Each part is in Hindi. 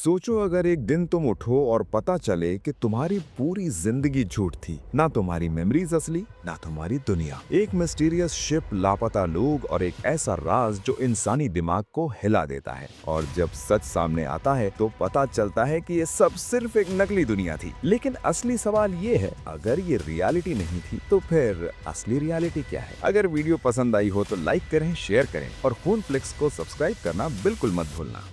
सोचो अगर एक दिन तुम उठो और पता चले कि तुम्हारी पूरी जिंदगी झूठ थी, ना तुम्हारी मेमोरीज असली, ना तुम्हारी दुनिया। एक मिस्टीरियस शिप, लापता लोग और एक ऐसा राज जो इंसानी दिमाग को हिला देता है। और जब सच सामने आता है तो पता चलता है कि ये सब सिर्फ एक नकली दुनिया थी। लेकिन असली सवाल ये है, अगर ये रियलिटी नहीं थी तो फिर असली रियलिटी क्या है? अगर वीडियो पसंद आई हो तो लाइक करें, शेयर करें और खून फ्लिक्स को सब्सक्राइब करना बिल्कुल मत भूलना।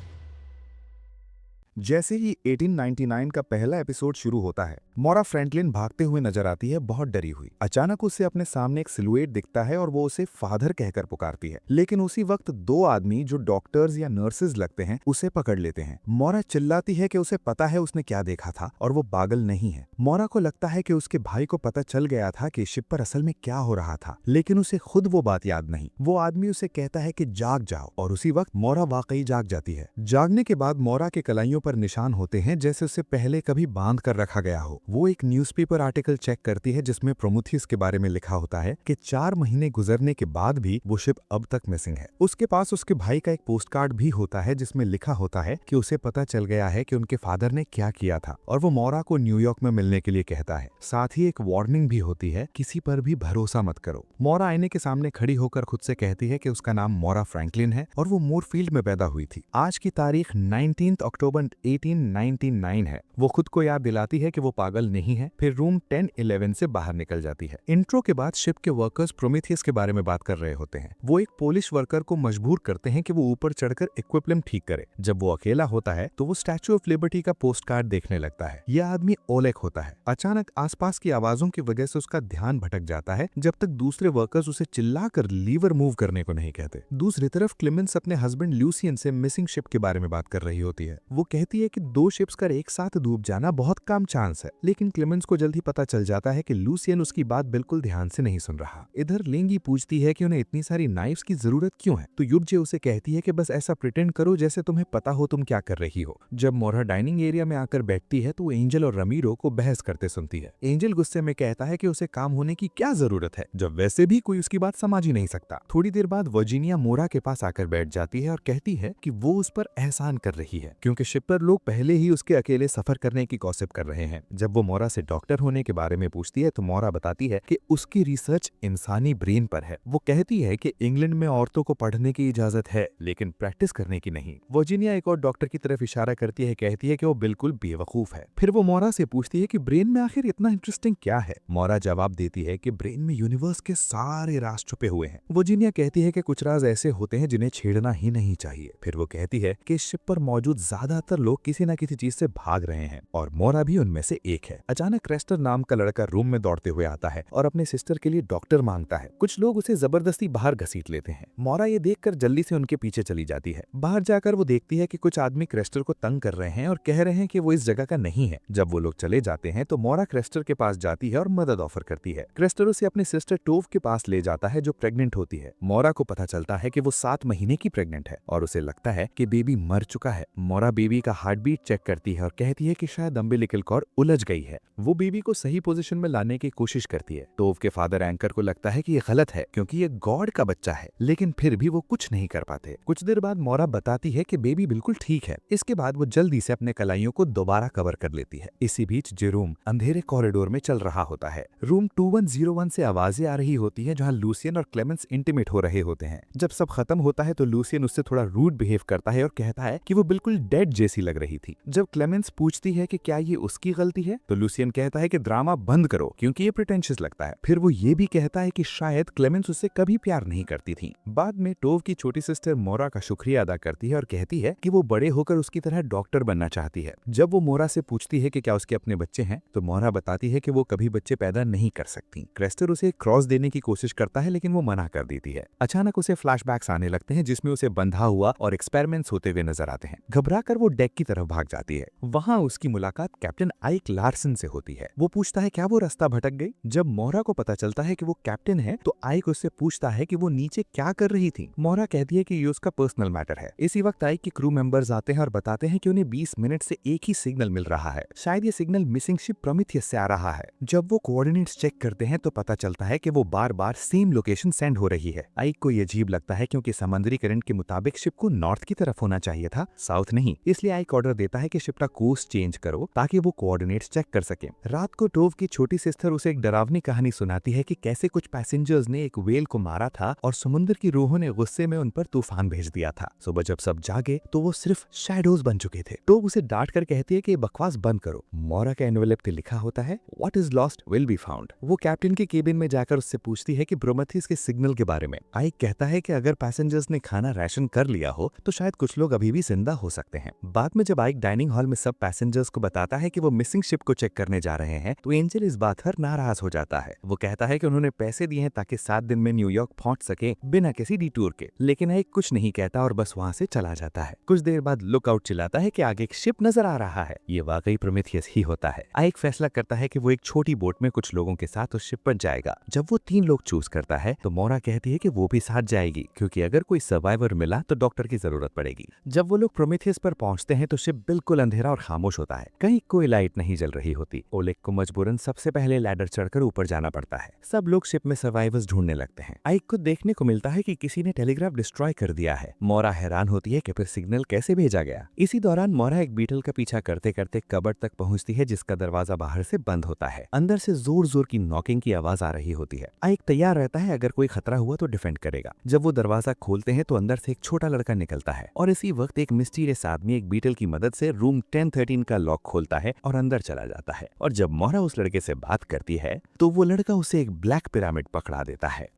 जैसे ही 1899 का पहला एपिसोड शुरू होता है, मोरा फ्रैंकलिन भागते हुए नजर आती है, बहुत डरी हुई। अचानक उसे अपने सामने एक सिलुएट दिखता है और वो उसे फादर कहकर पुकारती है। लेकिन उसी वक्त दो आदमी जो डॉक्टर्स या नर्सेज लगते हैं उसे पकड़ लेते हैं। मोरा चिल्लाती है कि उसे पता है उसने क्या देखा था और वो पागल नहीं है। मोरा को लगता है कि उसके भाई को पता चल गया था कि शिप पर असल में क्या हो रहा था, लेकिन उसे खुद वो बात याद नहीं। वो आदमी उसे कहता है कि जाग जाओ और उसी वक्त मोरा वाकई जाग जाती है। जागने के बाद मोरा के कलाइयों पर निशान होते हैं जैसे उसे पहले कभी बांध कर रखा गया हो। वो एक न्यूज़पेपर आर्टिकल चेक करती है जिसमें प्रोमेथियस के बारे में लिखा होता है कि 4 महीने गुजरने के बाद भी वो शिप अब तक मिसिंग है। उसके पास उसके भाई का एक पोस्ट कार्ड भी होता है जिसमें लिखा होता है कि उसे पता चल गया है कि उनके फादर ने क्या किया था और वो मोरा को न्यूयॉर्क में मिलने के लिए कहता है। साथ ही एक वार्निंग भी होती है, किसी पर भी भरोसा मत करो। मोरा आईने के सामने खड़ी होकर खुद से कहती है कि उसका नाम मोरा फ्रैंकलिन है और वो मूरफील्ड में पैदा हुई थी। आज की तारीख 19 अक्टूबर 1899 है। वो खुद को याद दिलाती है कि वो पागल नहीं है, फिर रूम 1011 से बाहर निकल जाती है। इंट्रो के बाद शिप के वर्कर्स प्रोमेथियस के बारे में बात कर रहे होते हैं। वो एक पोलिश वर्कर को मजबूर करते हैं कि वो ऊपर चढ़कर इक्विपमेंट ठीक करे। जब वो अकेला होता है तो वो स्टैच्यू ऑफ लिबर्टी का पोस्ट कार्ड देखने लगता है। यह आदमी ओलेक होता है। अचानक आसपास की आवाजों की वजह से उसका ध्यान भटक जाता है जब तक दूसरे वर्कर्स उसे चिल्लाकर लीवर मूव करने को नहीं कहते। दूसरी तरफ क्लेमेंस अपने हस्बैंड ल्यूसियन से मिसिंग शिप के बारे में बात कर रही होती है। वो कहती है कि 2 शिप्स का एक साथ डूब जाना बहुत कम चांस है, लेकिन क्लेमेंस को जल्द ही पता चल जाता है कि लूसियन उसकी बात बिल्कुल ध्यान से नहीं सुन रहा। इधर लेंगी पूछती है कि उन्हें इतनी सारी नाइफ्स की जरूरत क्यों है, तो युबजे उसे कहती है कि बस ऐसा प्रिटेंड करो जैसे तुम्हें पता हो तुम क्या कर रही हो। जब मोरा डाइनिंग एरिया में आकर बैठती है तो एंजल और रमीरो को बहस करते सुनती है। एंजल गुस्से में कहता है कि उसे काम होने की क्या जरूरत है जब वैसे भी कोई उसकी बात समझ ही नहीं सकता। थोड़ी देर बाद वर्जीनिया मोरा के पास आकर बैठ जाती है और कहती है कि वो उस पर एहसान कर रही है क्योंकि शिप पर लोग पहले ही उसके अकेले सफर करने की गॉसिप कर रहे हैं। जब वो मोरा से डॉक्टर होने के बारे में पूछती है तो मोरा बताती है कि उसकी रिसर्च इंसानी ब्रेन पर है। वो कहती है कि इंग्लैंड में औरतों को पढ़ने की इजाजत है लेकिन प्रैक्टिस करने की नहीं। वर्जीनिया एक और डॉक्टर की तरफ इशारा करती है, कहती है कि वो बिल्कुल बेवकूफ है। फिर वो मोरा से पूछती है कि ब्रेन में आखिर इतना इंटरेस्टिंग क्या है। मोरा जवाब देती है कि ब्रेन में यूनिवर्स के सारे राज छुपे हुए हैं। वर्जीनिया कहती है कि कुछ राज ऐसे होते हैं जिन्हें छेड़ना ही नहीं चाहिए। फिर वो कहती है कि शिप पर मौजूद ज्यादातर लोग किसी न किसी चीज से भाग रहे हैं और मोरा भी उनमें से एक है। अचानक क्रेस्टर नाम का लड़का रूम में दौड़ते हुए आता है और अपने सिस्टर के लिए डॉक्टर मांगता है। कुछ लोग उसे जबरदस्ती बाहर घसीट लेते हैं। मोरा ये देखकर जल्दी से उनके पीछे चली जाती है। बाहर जाकर वो देखती है कि कुछ आदमी क्रेस्टर को तंग कर रहे हैं और कह रहे हैं कि वो इस जगह का नहीं है। जब वो लोग चले जाते हैं तो मोरा क्रेस्टर के पास जाती है और मदद ऑफर करती है। क्रेस्टर उसे अपनी सिस्टर टोव के पास ले जाता है जो प्रेग्नेंट होती है। मोरा को पता चलता है कि वो 7 महीने की प्रेग्नेंट है और उसे लगता है कि बेबी मर चुका है। मोरा बेबी का हार्ट बीट चेक करती है और कहती है कि शायद अम्बिलिकल कॉर्ड उलझ गई है। वो बेबी को सही पोजीशन में लाने की कोशिश करती है। टोव के फादर एंकर को लगता है कि ये गलत है क्योंकि ये गॉड का बच्चा है, लेकिन फिर भी वो कुछ नहीं कर पाते। कुछ देर बाद मोरा बताती है कि बेबी बिल्कुल ठीक है। इसके बाद वो जल्दी से अपने कलाइयों को दोबारा कवर कर लेती है। इसी बीच जेरोम अंधेरे कॉरिडोर में चल रहा होता है। रूम 2101 से आवाजें आ रही होती है जहाँ लूसियन और क्लेमेंस इंटीमेट हो रहे होते हैं। जब सब खत्म होता है तो लूसियन उससे थोड़ा रूड बिहेव करता है और कहता है कि वो बिल्कुल डेड जैसी लग रही थी। जब क्लेमेंस पूछती है कि क्या ये उसकी गलती है तो लूसियन कहता है कि ड्रामा बंद करो क्योंकि ये प्रिटेंशियस लगता है। फिर वो ये भी कहता है कि शायद क्लेमेंस उससे कभी प्यार नहीं करती थी। बाद में टोव की छोटी सिस्टर मोरा का शुक्रिया अदा करती है और कहती है कि वो बड़े होकर उसकी तरह डॉक्टर बनना चाहती है। जब वो मोरा से पूछती है कि क्या उसके अपने बच्चे हैं तो मोरा बताती है कि वो कभी बच्चे पैदा नहीं कर सकती। क्रेस्टर उसे क्रॉस देने की कोशिश करता है लेकिन वो मना कर देती है। अचानक उसे फ्लैशबैक्स आने लगते हैं जिसमें उसे बंधा हुआ और एक्सपेरिमेंट्स होते हुए नजर आते हैं। घबराकर वो डेक की तरफ भाग जाती है। वहां उसकी मुलाकात कैप्टन आइक लार्सन से होती है। वो पूछता है क्या वो रास्ता भटक गई। जब मोरा को पता चलता है कि वो कैप्टन है तो आइक उससे पूछता है कि वो नीचे क्या कर रही थी। मोरा कहती है कि ये उसका पर्सनल मैटर है। इसी वक्त आइक के क्रू मेंबर्स आते हैं और बताते हैं कि उन्हें 20 मिनट से एक ही सिग्नल मिल रहा है। शायद ये सिग्नल मिसिंग शिप प्रोमेथियस से आ रहा है। जब वो कोऑर्डिनेट्स चेक करते हैं तो पता चलता है कि वो बार बार सेम लोकेशन सेंड हो रही है। आइक को ये अजीब लगता है क्योंकि समुद्री करंट के मुताबिक शिप को नॉर्थ की तरफ होना चाहिए था, साउथ नहीं। इसलिए आइक ऑर्डर देता है कि शिप का कोर्स चेंज करो ताकि वो कोऑर्डिनेट्स चेक कर सके। रात को टोव की छोटी सिस्टर उसे एक डरावनी कहानी सुनाती है कि कैसे कुछ पैसेंजर्स ने एक व्हेल को मारा था और समुद्र की रूहों ने गुस्से में उन पर तूफान भेज दिया था। सुबह जब सब जागे तो वो सिर्फ शैडोज बन चुके थे। टोव उसे डांट कर कहती है कि बकवास बंद करो। मोरा के एनवेलप पे लिखा होता है what is lost will be found. वो कैप्टन के केबिन में जाकर उससे पूछती है कि प्रोमेथियस के सिग्नल के बारे में। आइक कहता है कि अगर पैसेंजर्स ने खाना राशन कर लिया हो तो शायद कुछ लोग अभी भी जिंदा हो सकते हैं। बाद में जब आइक डाइनिंग हॉल में सब पैसेंजर्स को बताता है कि वो मिसिंग शिप को चेक करने जा रहे हैं तो एंजल इस बात पर नाराज हो जाता है। वो कहता है कि उन्होंने पैसे दिए हैं ताकि 7 दिन में न्यूयॉर्क पहुंच सके बिना किसी डिटूर के, लेकिन आइक कुछ नहीं कहता और बस वहां से चला जाता है। कुछ देर बाद लुकआउट चिल्लाता है कि आगे एक शिप नजर आ रहा है। ये वाकई प्रोमेथियस ही होता है। आइक फैसला करता है कि वो एक छोटी बोट में कुछ लोगों के साथ उस शिप पर जाएगा। जब वो 3 लोग चूज करता है तो मोरा कहती है कि वो भी साथ जाएगी क्योंकि अगर कोई सर्वाइवर मिला तो डॉक्टर की जरूरत पड़ेगी। जब वो लोग प्रोमेथियस पर पहुंचते हैं तो शिप बिल्कुल अंधेरा और खामोश होता है। कहीं कोई लाइट नहीं जल रही होती। ओलेग को मजबूरन सबसे पहले लैडर चढ़कर ऊपर जाना पड़ता है। सब लोग शिप में सर्वाइवर्स ढूंढने लगते हैं। आइक को देखने को मिलता है कि किसी ने टेलीग्राफ डिस्ट्रॉय कर दिया है। मोरा हैरान होती है कि फिर सिग्नल कैसे भेजा गया। इसी दौरान मोरा एक बीटल का पीछा करते करते कबर्ड तक पहुंचती है जिसका दरवाजा बाहर से बंद होता है। अंदर से जोर जोर की नॉकिंग की आवाज आ रही होती है। आइक तैयार रहता है, अगर कोई खतरा हुआ तो डिफेंड करेगा। जब वो दरवाजा खोलते हैं तो अंदर से एक छोटा लड़का निकलता है और इसी वक्त एक मिस्टीरियस आदमी एक बीटल की मदद से रूम 1013 का लॉक खोलता है और अंदर चला जाता है। और जब मोरा उस लड़के से बात करती है तो वो लड़का उसे एक ब्लैक पिरामिड पकड़ा देता है।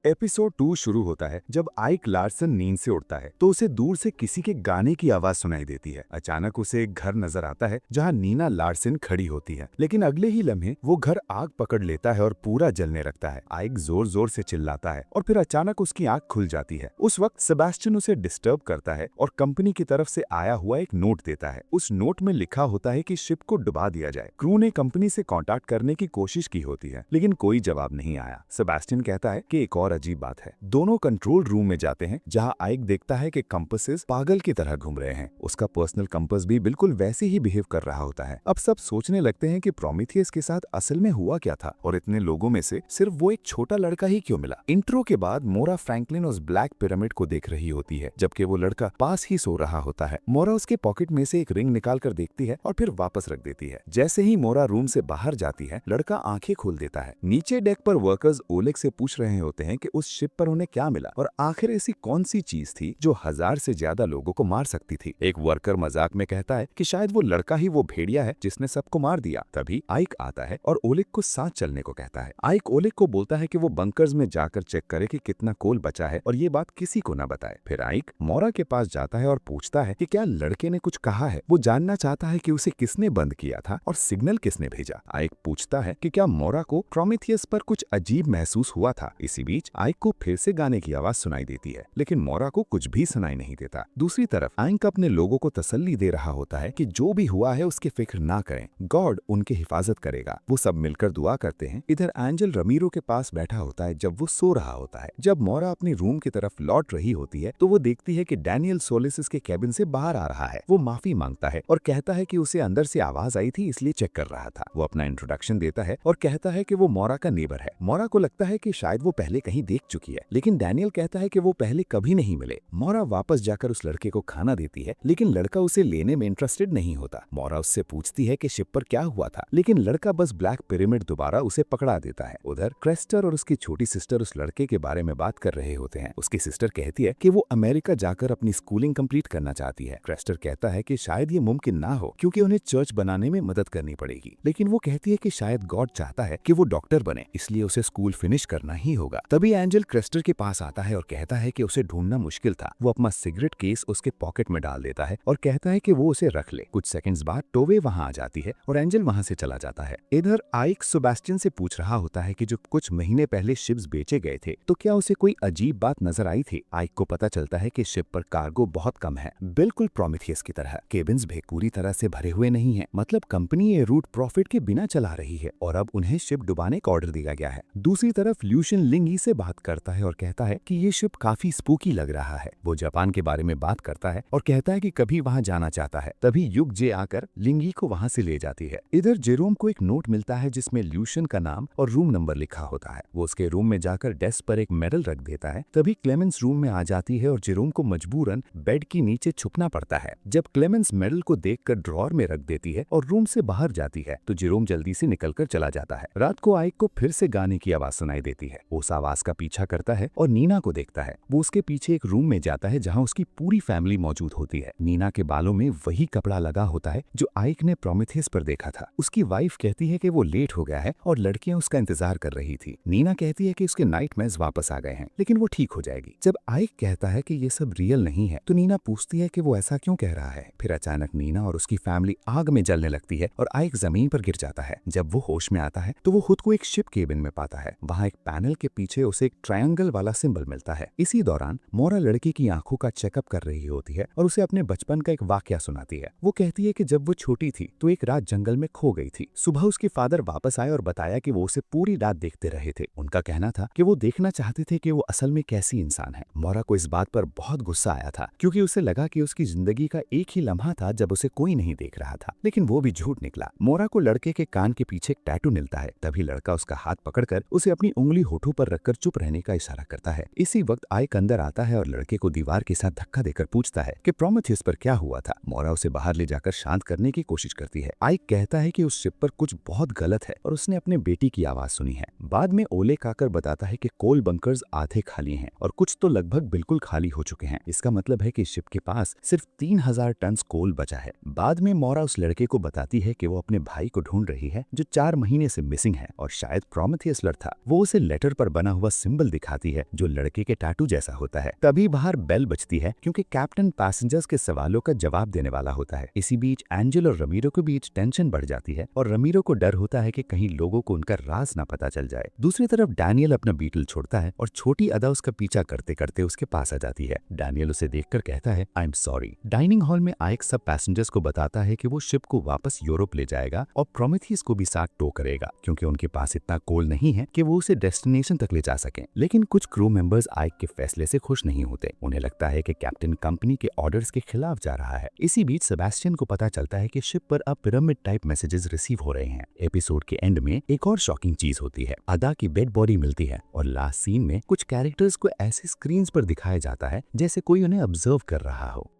एपिसोड 2 शुरू होता है जब आइक लार्सन नींद से उठता है तो उसे दूर से किसी के गाने की आवाज सुनाई देती है। अचानक उसे एक घर नजर आता है जहां नीना लार्सन खड़ी होती है, लेकिन अगले ही लम्हे वो घर आग पकड़ लेता है और पूरा जलने लगता है। आइक जोर जोर से चिल्लाता है और फिर अचानक उसकी आंख खुल जाती है। उस वक्त सेबेस्टियन उसे डिस्टर्ब करता है और कंपनी की तरफ से आया हुआ एक नोट देता है। उस नोट में लिखा होता है कि शिप को डुबा दिया जाए। क्रू ने कंपनी से कांटेक्ट करने की कोशिश की होती है लेकिन कोई जवाब नहीं आया। सेबेस्टियन कहता है कि एक और अजीब बात है। दोनों कंट्रोल रूम में जाते हैं जहां आइक देखता है कि कंपासेस पागल की तरह घूम रहे हैं। उसका पर्सनल कंपास भी बिल्कुल वैसे ही बिहेव कर रहा होता है। अब सब सोचने लगते हैं कि प्रोमेथियस के साथ असल में हुआ क्या था और इतने लोगों में से सिर्फ वो एक छोटा लड़का ही क्यों मिला। इंट्रो के बाद मोरा फ्रैंकलिन उस ब्लैक पिरामिड को देख रही होती है जबकि वो लड़का पास ही सो रहा होता है। मोरा उसके पॉकेट में से एक रिंग निकाल कर देखती है और फिर वापस रख देती है। जैसे ही मोरा रूम से बाहर जाती है लड़का आंखें खोल देता है। नीचे डेक पर वर्कर्स ओलेग से पूछ रहे होते हैं कि उस शिप पर उन्हें क्या मिला और आखिर ऐसी कौन सी चीज थी जो 1000 से ज्यादा लोगों को मार सकती थी। एक वर्कर मजाक में कहता है कि शायद वो लड़का ही वो भेड़िया है जिसने सबको मार दिया। तभी आइक आता है और ओलेग को साथ चलने को कहता है। आइक ओलेग को बोलता है कि वो बंकर्स में जाकर चेक करे कि कितना कोल बचा है और ये बात किसी को न बताए। फिर आइक मोरा के पास जाता है और पूछता है कि क्या लड़के ने कुछ कहा है। वो जानना चाहता है कि उसे किसने बंद किया था और सिग्नल किसने भेजा। आइक पूछता है कि क्या मोरा को प्रोमेथियस पर कुछ अजीब महसूस हुआ था। इसी बीच आइक को फिर से गाने की आवाज सुनाई देती है लेकिन मोरा को कुछ भी सुनाई नहीं देता। दूसरी तरफ आइक अपने लोगों को तसल्ली दे रहा होता है कि जो भी हुआ है उसकी फिक्र ना करें, गॉड उनकी हिफाजत करेगा। वो सब मिलकर दुआ करते हैं। इधर एंजल रमीरो के पास बैठा होता है जब वो सो रहा होता है। जब मोरा अपनी रूम की तरफ लौट रही होती है तो वो देखती है कि डैनियल सोलिसिस के केबिन से बाहर आ रहा है। वो माफी मांगता है और कहता है कि उसे अंदर से आवाज आई थी इसलिए चेक कर रहा था। वो अपना इंट्रोडक्शन देता है और कहता है कि वो मोरा का नेबर है। मोरा को लगता है कि शायद वो पहले कहीं देख चुकी है लेकिन डैनियल कहता है कि वो पहले कभी नहीं मिले। मोरा वापस जाकर उस लड़के को खाना देती है लेकिन लड़का उसे लेने में इंटरेस्टेड नहीं होता। मोरा उससे पूछती है कि शिप पर क्या हुआ था लेकिन लड़का बस ब्लैक पिरामिड दोबारा उसे पकड़ा देता है। उधर क्रेस्टर और उसकी छोटी सिस्टर उस लड़के के बारे में बात कर रहे होते हैं। उसकी सिस्टर कहती है कि वो अमेरिका जाकर अपनी स्कूलिंग कंप्लीट करना चाहती है। क्रेस्टर कहता है कि शायद ये मुमकिन ना हो क्योंकि उन्हें चर्च बनाने में मदद करनी पड़ेगी, लेकिन वो कहती है कि शायद गॉड चाहता है कि वो डॉक्टर बने इसलिए उसे स्कूल फिनिश करना ही होगा। तभी एंजल क्रेस्टर के पास आता है और कहता है कि उसे ढूंढना मुश्किल था। वो अपना सिगरेट केस उसके पॉकेट में डाल देता है और कहता है कि वो उसे रख ले। कुछ सेकंड्स बाद टोवे वहां आ जाती है और एंजल वहां से चला जाता है। इधर आइक सेबेस्टियन से पूछ रहा होता है कि जो कुछ महीने पहले शिप्स बेचे गए थे तो क्या उसे कोई अजीब बात नजर आई थी। आइक को पता चलता है कि शिप पर कार्गो बहुत कम है, बिल्कुल प्रोमेथियस की तरह। केबिन्स भी पूरी तरह से भरे हुए नहीं है, मतलब कंपनी ये रूट प्रॉफिट के बिना चला रही है और अब उन्हें शिप डुबाने का ऑर्डर दिया गया है। दूसरी तरफ ल्यूशियन लिंगी से बात करता है और कहता है कि ये शिप काफी स्पूकी लग रहा है। वो जापान के बारे में बात करता है और कहता है कि कभी वहां जाना चाहता है। तभी युग जे आकर लिंगी को वहां से ले जाती है। इधर जेरोम को एक नोट मिलता है जिसमें ल्यूशन का नाम और रूम नंबर लिखा होता है। वो उसके रूम में जाकर डेस्क पर एक मेडल रख देता है। तभी क्लेमेंस रूम में आ जाती है और जेरोम को मजबूरन बेड के नीचे छुपना पड़ता है। जब क्लेमेंस मेडल को देखकर ड्रॉर में रख देती है और रूम से बाहर जाती है तो जेरोम जल्दी से निकलकर चला जाता है। रात को आइक को फिर से गाने की आवाज सुनाई देती है। वो उस आवाज का पीछा करता है और नीना को देखता है। वो उसके पीछे एक रूम में जाता है जहाँ उसकी पूरी फैमिली मौजूद होती है। नीना के बालों में वही कपड़ा लगा होता है जो आइक ने प्रोमेथियस पर देखा था। उसकी वाइफ कहती है कि वो लेट हो गया है और लड़कियां उसका इंतजार कर रही थी। नीना कहती है कि उसके नाइटमेयर्स वापस आ गए हैं, लेकिन वो ठीक हो जाएगी। जब आइक कहता है कि ये सब रियल नहीं है तो नीना पूछती है कि वो ऐसा क्यों कह रहा है। फिर अचानक नीना और उसकी फैमिली आग में जलने लगती है और आइक जमीन पर गिर जाता है। जब वो होश में आता है तो वो खुद को एक शिप केबिन में पाता है। वहाँ एक पैनल के पीछे उसे एक ट्रायंगल वाला सिंबल मिलता है। इसी दौरान मोरा लड़की की आंखों का चेकअप कर रही होती है और उसे अपने बचपन का एक वाकया सुनाती है। वो कहती है कि जब वो छोटी थी तो एक रात जंगल में खो गई थी। सुबह उसके फादर वापस आए और बताया कि वो उसे पूरी रात देखते रहे थे। उनका कहना था कि वो देखना चाहते थे कि वो असल में कैसी इंसान है। मोरा को इस बात पर बहुत गुस्सा आया था क्योंकि उसे लगा कि उसकी जिंदगी का एक ही लम्हा था जब उसे कोई नहीं देख रहा था, लेकिन वो भी झूठ निकला। मोरा को लड़के के कान के पीछे एक टैटू मिलता है। तभी लड़का उसका हाथ पकड़कर उसे अपनी उंगली होठों पर रखकर चुप रहने का इशारा करता है। इसी वक्त आइक अंदर आता है और लड़के को दीवार के साथ धक्का देकर पूछता है कि प्रोमेथियस पर क्या हुआ था। मोरा उसे बाहर ले जाकर शांत करने की कोशिश करती है। आइक कहता है कि उस शिप पर कुछ बहुत गलत है और उसने अपने बेटी की आवाज सुनी है। बाद में ओले आकर बताता है कि कोल बंकर्स आधे खाली हैं और कुछ तो लगभग बिल्कुल खाली हो चुके हैं। इसका मतलब है कि शिप के पास सिर्फ 3000 टन कोल बचा है। बाद में मोरा उस लड़के को बताती है कि वो अपने भाई को ढूंढ रही है जो 4 महीने से मिसिंग है और शायद प्रोमेथियस था। वो उसे लेटर पर बना हुआ सिंबल दिखाती है जो लड़के के टैटू जैसा होता है। तभी बाहर बेल बजती है क्योंकि कैप्टन पैसेंजर्स के सवालों का जवाब देने वाला होता है। इसी बीच एंजल और रमीरो के बीच टेंशन बढ़ जाती है और रमीरो को डर होता है कि कहीं लोगों को उनका राज ना पता चल जाए। दूसरी तरफ डैनियल अपना बीटल छोड़ता है और छोटी अदा उसका पीछा करते करते उसके पास आ जाती है। डैनियल उसे देखकर कहता है I am sorry. Dining hall में आइक सब पैसेंजर्स को बताता है कि वो शिप को वापस यूरोप ले जाएगा और प्रोमेथियस को भी साथ टो करेगा क्योंकि उनके पास इतना कोल नहीं है कि वो उसे डेस्टिनेशन तक ले जा सकें। लेकिन कुछ क्रू मेंबर्स आइक के फैसले से खुश नहीं होते। उन्हें लगता है कि कैप्टन कंपनी के ऑर्डर्स के खिलाफ जा रहा है। इसी बीच सेबेस्टियन को पता चलता है कि शिप पर अब पिरामिड टाइप मैसेजेस रिसीव हो रहे हैं। एपिसोड के एंड में एक और शॉकिंग चीज होती है। अदा की डेड बॉडी मिलती है और लास्ट सीन में कुछ कैरेक्टर्स को ऐसे स्क्रीन पर दिखाया जाता है जैसे कोई उन्हें ऑब्जर्व कर रहा हो।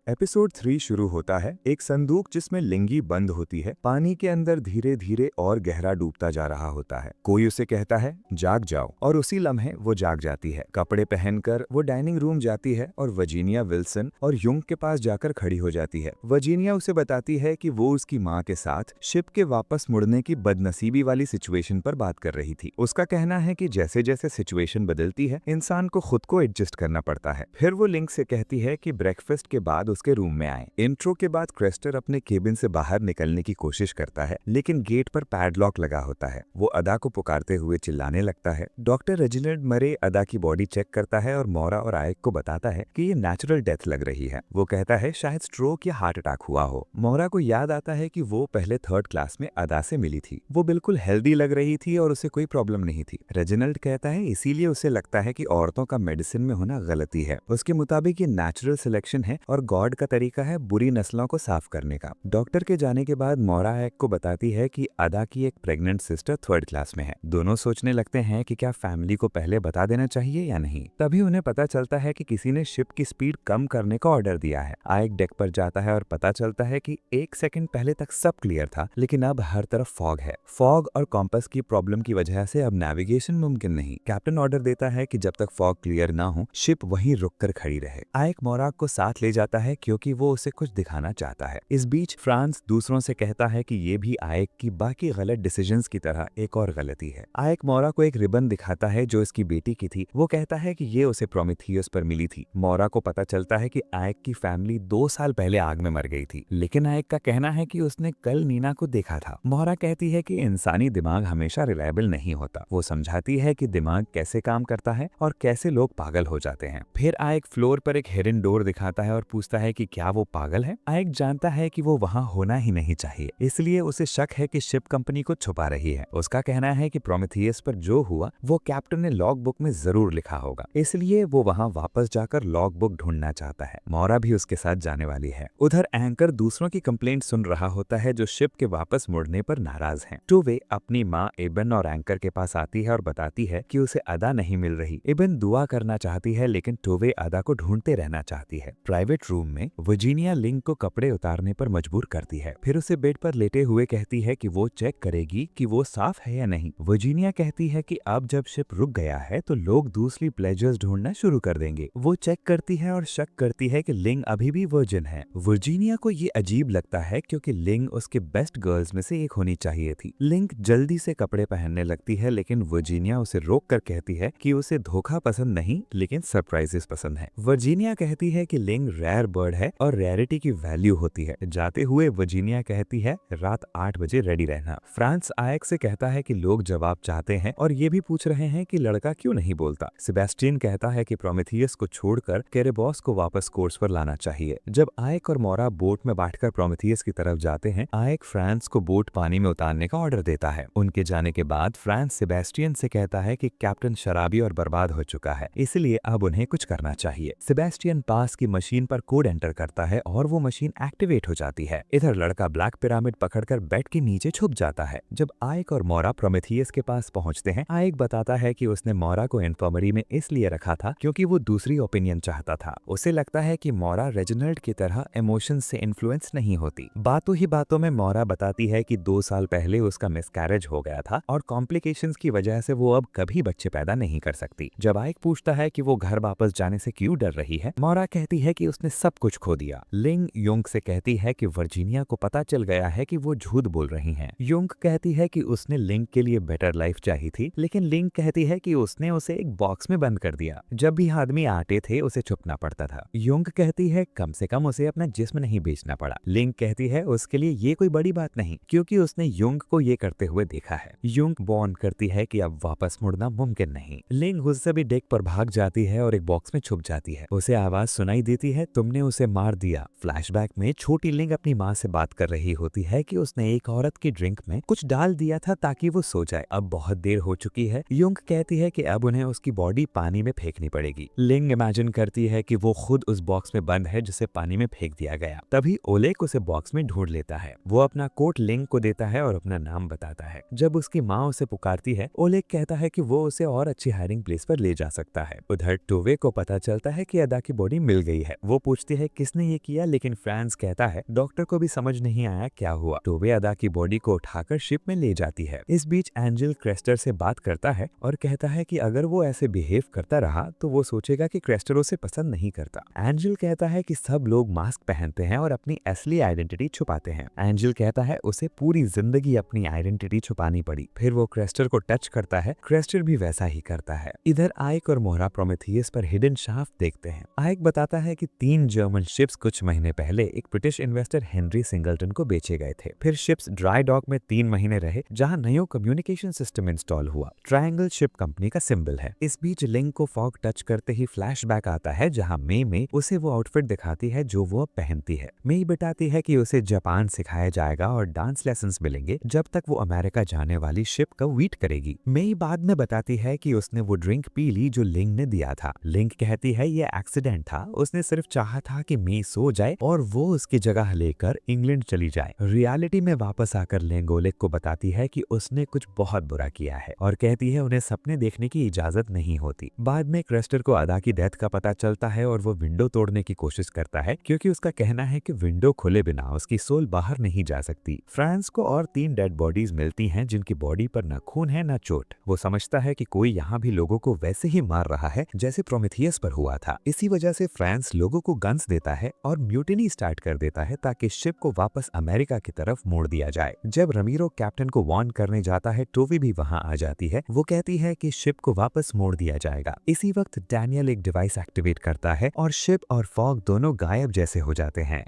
एपिसोड 3 शुरू होता है एक संदूक जिसमें लिंगी बंद होती है पानी के अंदर धीरे धीरे और गहरा डूबता जा रहा होता है। कोई उसे कहता है जाग जाओ और उसी लम्हे वो जाग जाती है। कपड़े पहनकर वो डाइनिंग रूम जाती है और वर्जीनिया विल्सन और युंग के पास जाकर खड़ी हो जाती है। वर्जीनिया उसे बताती है कि वो उसकी माँ के साथ शिप के वापस मुड़ने की बदनसीबी वाली सिचुएशन पर बात कर रही थी। उसका कहना है कि जैसे जैसे सिचुएशन बदलती है इंसान को खुद को एडजस्ट करना पड़ता है। फिर वो लिंक से कहती है कि ब्रेकफास्ट के बाद उसके रूम में आए। इंट्रो के बाद क्रेस्टर अपने केबिन से बाहर निकलने की कोशिश करता है लेकिन गेट पर पैडलॉक लगा होता है। वो अदा को पुकारते हुए चिल्लाने लगता है। डॉक्टर रेजिनाल्ड मरे अदा की बॉडी चेक करता है और मोरा और आइक को बताता है कि ये नेचुरल डेथ लग रही है। वो कहता है शायद स्ट्रोक या हार्ट अटैक हुआ हो। मोरा को याद आता है कि वो पहले 3rd क्लास में अदा से मिली थी। वो बिल्कुल हेल्दी लग रही थी और उसे कोई प्रॉब्लम नहीं थी। रेजिनाल्ड कहता है इसीलिए उसे लगता है कि औरतों का मेडिसिन में होना गलती है। उसके मुताबिक ये नेचुरल सिलेक्शन है और गॉड का तरीका है बुरी नस्लों को साफ करने का। डॉक्टर के जाने के बाद मोरा आइक को बताती है कि अदा की एक प्रेग्नेंट सिस्टर 3rd क्लास में है। दोनों सोचने लगते हैं कि क्या फैमिली को पहले बता देना चाहिए या नहीं। तभी उन्हें पता चलता है कि किसी ने शिप की स्पीड कम करने का ऑर्डर दिया है। आइक डेक पर जाता है और पता चलता है कि 1 सेकंड पहले तक सब क्लियर था लेकिन अब हर तरफ फॉग है। फॉग और कॉम्पस की प्रॉब्लम की वजह से अब नेविगेशन मुमकिन नहीं। कैप्टन ऑर्डर देता है कि जब तक फॉग क्लियर ना हो शिप वहीं रुककर खड़ी रहे। आइक मोरा को साथ ले जाता है क्योंकि वो उसे कुछ दिखाना चाहता है। इस बीच फ्रांस दूसरों से कहता है कि ये भी आइक की बाकी गलत डिसीजंस की तरह एक और गलती है। आइक मोरा को एक रिबन दिखाता है जो इसकी बेटी की थी। वो कहता है कि ये उसे प्रोमेथियस पर मिली थी। मोरा को पता चलता है कि आइक की फैमिली 2 साल पहले आग में मर गई थी लेकिन आइक का कहना है कि उसने कल नीना को देखा था। मोरा कहती है कि इंसानी दिमाग हमेशा रिलायबल नहीं होता। वो समझाती है कि दिमाग कैसे काम करता है और कैसे लोग पागल हो जाते हैं। फिर आइक फ्लोर पर एक हिडन डोर दिखाता है और पूछता है कि क्या वो पागल है। आइक जानता है कि वो वहाँ होना ही नहीं चाहिए, इसलिए उसे शक है कि शिप कंपनी को छुपा रही है। उसका कहना है कि प्रोमेथियस पर जो हुआ वो कैप्टन ने लॉग बुक में जरूर लिखा होगा, इसलिए वो वहाँ वापस जाकर लॉग बुक ढूंढना चाहता है। मौरा भी उसके साथ जाने वाली है। उधर एंकर दूसरों की कंप्लेंट सुन रहा होता है जो शिप के वापस मुड़ने पर नाराज हैं। टोवे अपनी माँ एबन और एंकर के पास आती है और बताती है कि उसे अदा नहीं मिल रही। एबन दुआ करना चाहती है लेकिन टोवे अदा को ढूंढते रहना चाहती है। प्राइवेट रूम में वर्जीनिया लिंक को कपड़े उतारने पर मजबूर करती है, फिर उसे बेड पर लेटे हुए कहती है कि वो चेक करेगी कि वो साफ है या नहीं। वर्जीनिया कहती है कि अब जब शिप रुक गया है तो लोग दूसरी प्लेजर्स ढूंढना शुरू कर देंगे। वो चेक करती है और शक करती है कि लिंग अभी भी वर्जिन है। वर्जीनिया को ये अजीब लगता है क्योंकि लिंग उसके बेस्ट गर्ल्स में से एक होनी चाहिए थी। लिंग जल्दी से कपड़े पहनने लगती है लेकिन वर्जीनिया उसे रोक कर कहती है कि उसे धोखा पसंद नहीं लेकिन सरप्राइजेस पसंद है। वर्जीनिया कहती है कि लिंग रेयर बर्ड है और रेयरिटी की वैल्यू होती है। जाते हुए वर्जीनिया कहती है रात 8 बजे रेडी रहना। फ्रांस आयक से कहता है कि लोग जवाब चाहते हैं और ये भी पूछ रहे हैं कि लड़का क्यों नहीं बोलता। सेबेस्टियन कहता है कि प्रोमेथियस को छोड़कर केरेबॉस को वापस कोर्स पर लाना चाहिए। जब आयक और मोरा बोट में बैठकर प्रोमेथियस की तरफ जाते हैं, आयक फ्रांस को बोट पानी में उतारने का ऑर्डर देता है। उनके जाने के बाद फ्रांस सेबेस्टियन से कहता है कि कैप्टन शराबी और बर्बाद हो चुका है, इसलिए अब उन्हें कुछ करना चाहिए। सेबेस्टियन पास की मशीन पर कोड एंटर करता है और वो मशीन एक्टिवेट हो जाती है। इधर लड़का ब्लैक पिरामिड पकड़कर बेड के नीचे छुप जाता है। जब आयक और मोरा प्रोमेथियस के पास पहुंचते हैं, आयक बताता है कि उसने मोरा को इन्फर्मरी में इसलिए रखा था क्योंकि वो दूसरी ओपिनियन चाहता था। उसे लगता है कि मोरा रेजिनाल्ड की तरह इमोशंस से इन्फ्लुएंस नहीं होती। बातों ही बातों में मोरा बताती है कि 2 साल पहले उसका मिसकैरेज हो गया था और कॉम्प्लिकेशंस की वजह से वो अब कभी बच्चे पैदा नहीं कर सकती। जब आयक पूछता है कि वो घर वापस जाने से क्यों डर रही है, मोरा कहती है कि उसने सब कुछ खो दिया। लिंग युंग से कहती है कि वर्जीनिया को पता चल गया है कि वो झूठ बोल रही हैं। युंग कहती है कि उसने लिंग के लिए बेटर लाइफ चाहिए थी, लेकिन लिंग कहती है कि उसने उसे एक बॉक्स में बंद कर दिया। जब भी आदमी आते थे उसे छुपना पड़ता था। युंग कहती है कम से कम उसे अपना जिस्म नहीं बेचना पड़ा। लिंग कहती है उसके लिए ये कोई बड़ी बात नहीं क्योंकि उसने युंग को ये करते हुए देखा है। युंग वार्न करती है कि अब वापस मुड़ना मुमकिन नहीं। लिंग गुस्से भी डेक पर भाग जाती है और एक बॉक्स में छुप जाती है। उसे आवाज सुनाई देती है, तुमने उसे मार दिया। फ्लैशबैक में छोटी लिंग अपनी माँ से बात कर रही होती है कि उसने एक औरत की ड्रिंक में कुछ डाल दिया था ताकि वो सो जाए। अब बहुत देर हो चुकी है। युंग कहती है कि अब उन्हें उसकी बॉडी पानी में फेंकनी पड़ेगी। लिंग इमेजिन करती है कि वो खुद उस बॉक्स में बंद है जिसे पानी में फेंक दिया गया। तभी ओलेक उसे बॉक्स में ढूंढ लेता है। वो अपना कोट लिंग को देता है और अपना नाम बताता है। जब उसकी माँ उसे पुकारती है, ओलेक कहता है कि वो उसे और अच्छी हायरिंग प्लेस पर ले जा सकता है। उधर टोवे को पता चलता है कि अदा की बॉडी मिल गई है। वो पूछती है किसने ये किया, लेकिन फ्रांस कहता है डॉक्टर को भी समझ नहीं आया क्या हुआ। टोवे अदा की बॉडी को उठाकर शिप में ले जाती है। इस बीच एंजल क्रेस्टर से बात करता है और कहता है कि अगर वो ऐसे बिहेव करता रहा तो वो सोचेगा कि क्रेस्टर उसे पसंद नहीं करता। एंजल कहता है कि सब लोग मास्क पहनते हैं और अपनी असली आइडेंटिटी छुपाते हैं। एंजल कहता है उसे पूरी जिंदगी अपनी आइडेंटिटी छुपानी पड़ी। फिर वो क्रेस्टर को टच करता है, क्रेस्टर भी वैसा ही करता है। इधर आइक और मोहरा प्रोमेथियस पर हिडन शाफ्ट देखते हैं। आइक बताता है कि 3 जर्मन शिप्स कुछ महीने पहले एक ब्रिटिश इन्वेस्टर हेनरी सिंगलटन को बेचे गए थे। फिर शिप्स ड्राई डॉक में 3 महीने रहे जहां नयो कम्युनिकेशन सिस्टम इंस्टॉल हुआ। ट्रायंगल शिप कंपनी का सिंबल है। इस बीच लिंग को फॉग टच करते ही फ्लैशबैक आता है जहां मे में उसे वो आउटफिट दिखाती है जो वो अब पहनती है। मे बताती है कि उसे जापान सिखाया जाएगा और डांस लेसन्स मिलेंगे जब तक वो अमेरिका जाने वाली शिप का वेट करेगी। मे बाद में बताती है कि उसने वो ड्रिंक पी ली जो लिंग ने दिया था। लिंग कहती है ये एक्सीडेंट था, उसने सिर्फ चाहा था कि मे सो जाए और वो उसकी जगह लेकर इंग्लैंड चली जाए। रियलिटी में वापस आकर लिंग ओलेक को बताती है कि उसने कुछ बहुत बुरा किया है और कहती है उन्हें सपने देखने की इजाजत नहीं होती। बाद में क्रेस्टर को अदा की डेथ का पता चलता है और वो विंडो तोड़ने की कोशिश करता है क्योंकि उसका कहना है कि विंडो खुले बिना उसकी सोल बाहर नहीं जा सकती। फ्रांस को और 3 डेड बॉडीज मिलती हैं जिनकी बॉडी पर न खून है न चोट। वो समझता है कि कोई यहाँ भी लोगों को वैसे ही मार रहा है जैसे प्रोमेथियस पर हुआ था। इसी वजह से फ्रांस लोगों को गन्स देता है और म्यूटिनी स्टार्ट कर देता है ताकि शिप को वापस अमेरिका की तरफ मोड़ दिया जाए। जब रमीरो कैप्टन को वार्न करने जाता है, टोवी भी वहां आ जाती है। वो कहती है कि शिप को वापस मोड़ दिया जाएगा। इसी वक्त डैनियल एक डिवाइस एक्टिवेट करता है और शिप और फॉग दोनों गायब जैसे हो जाते हैं।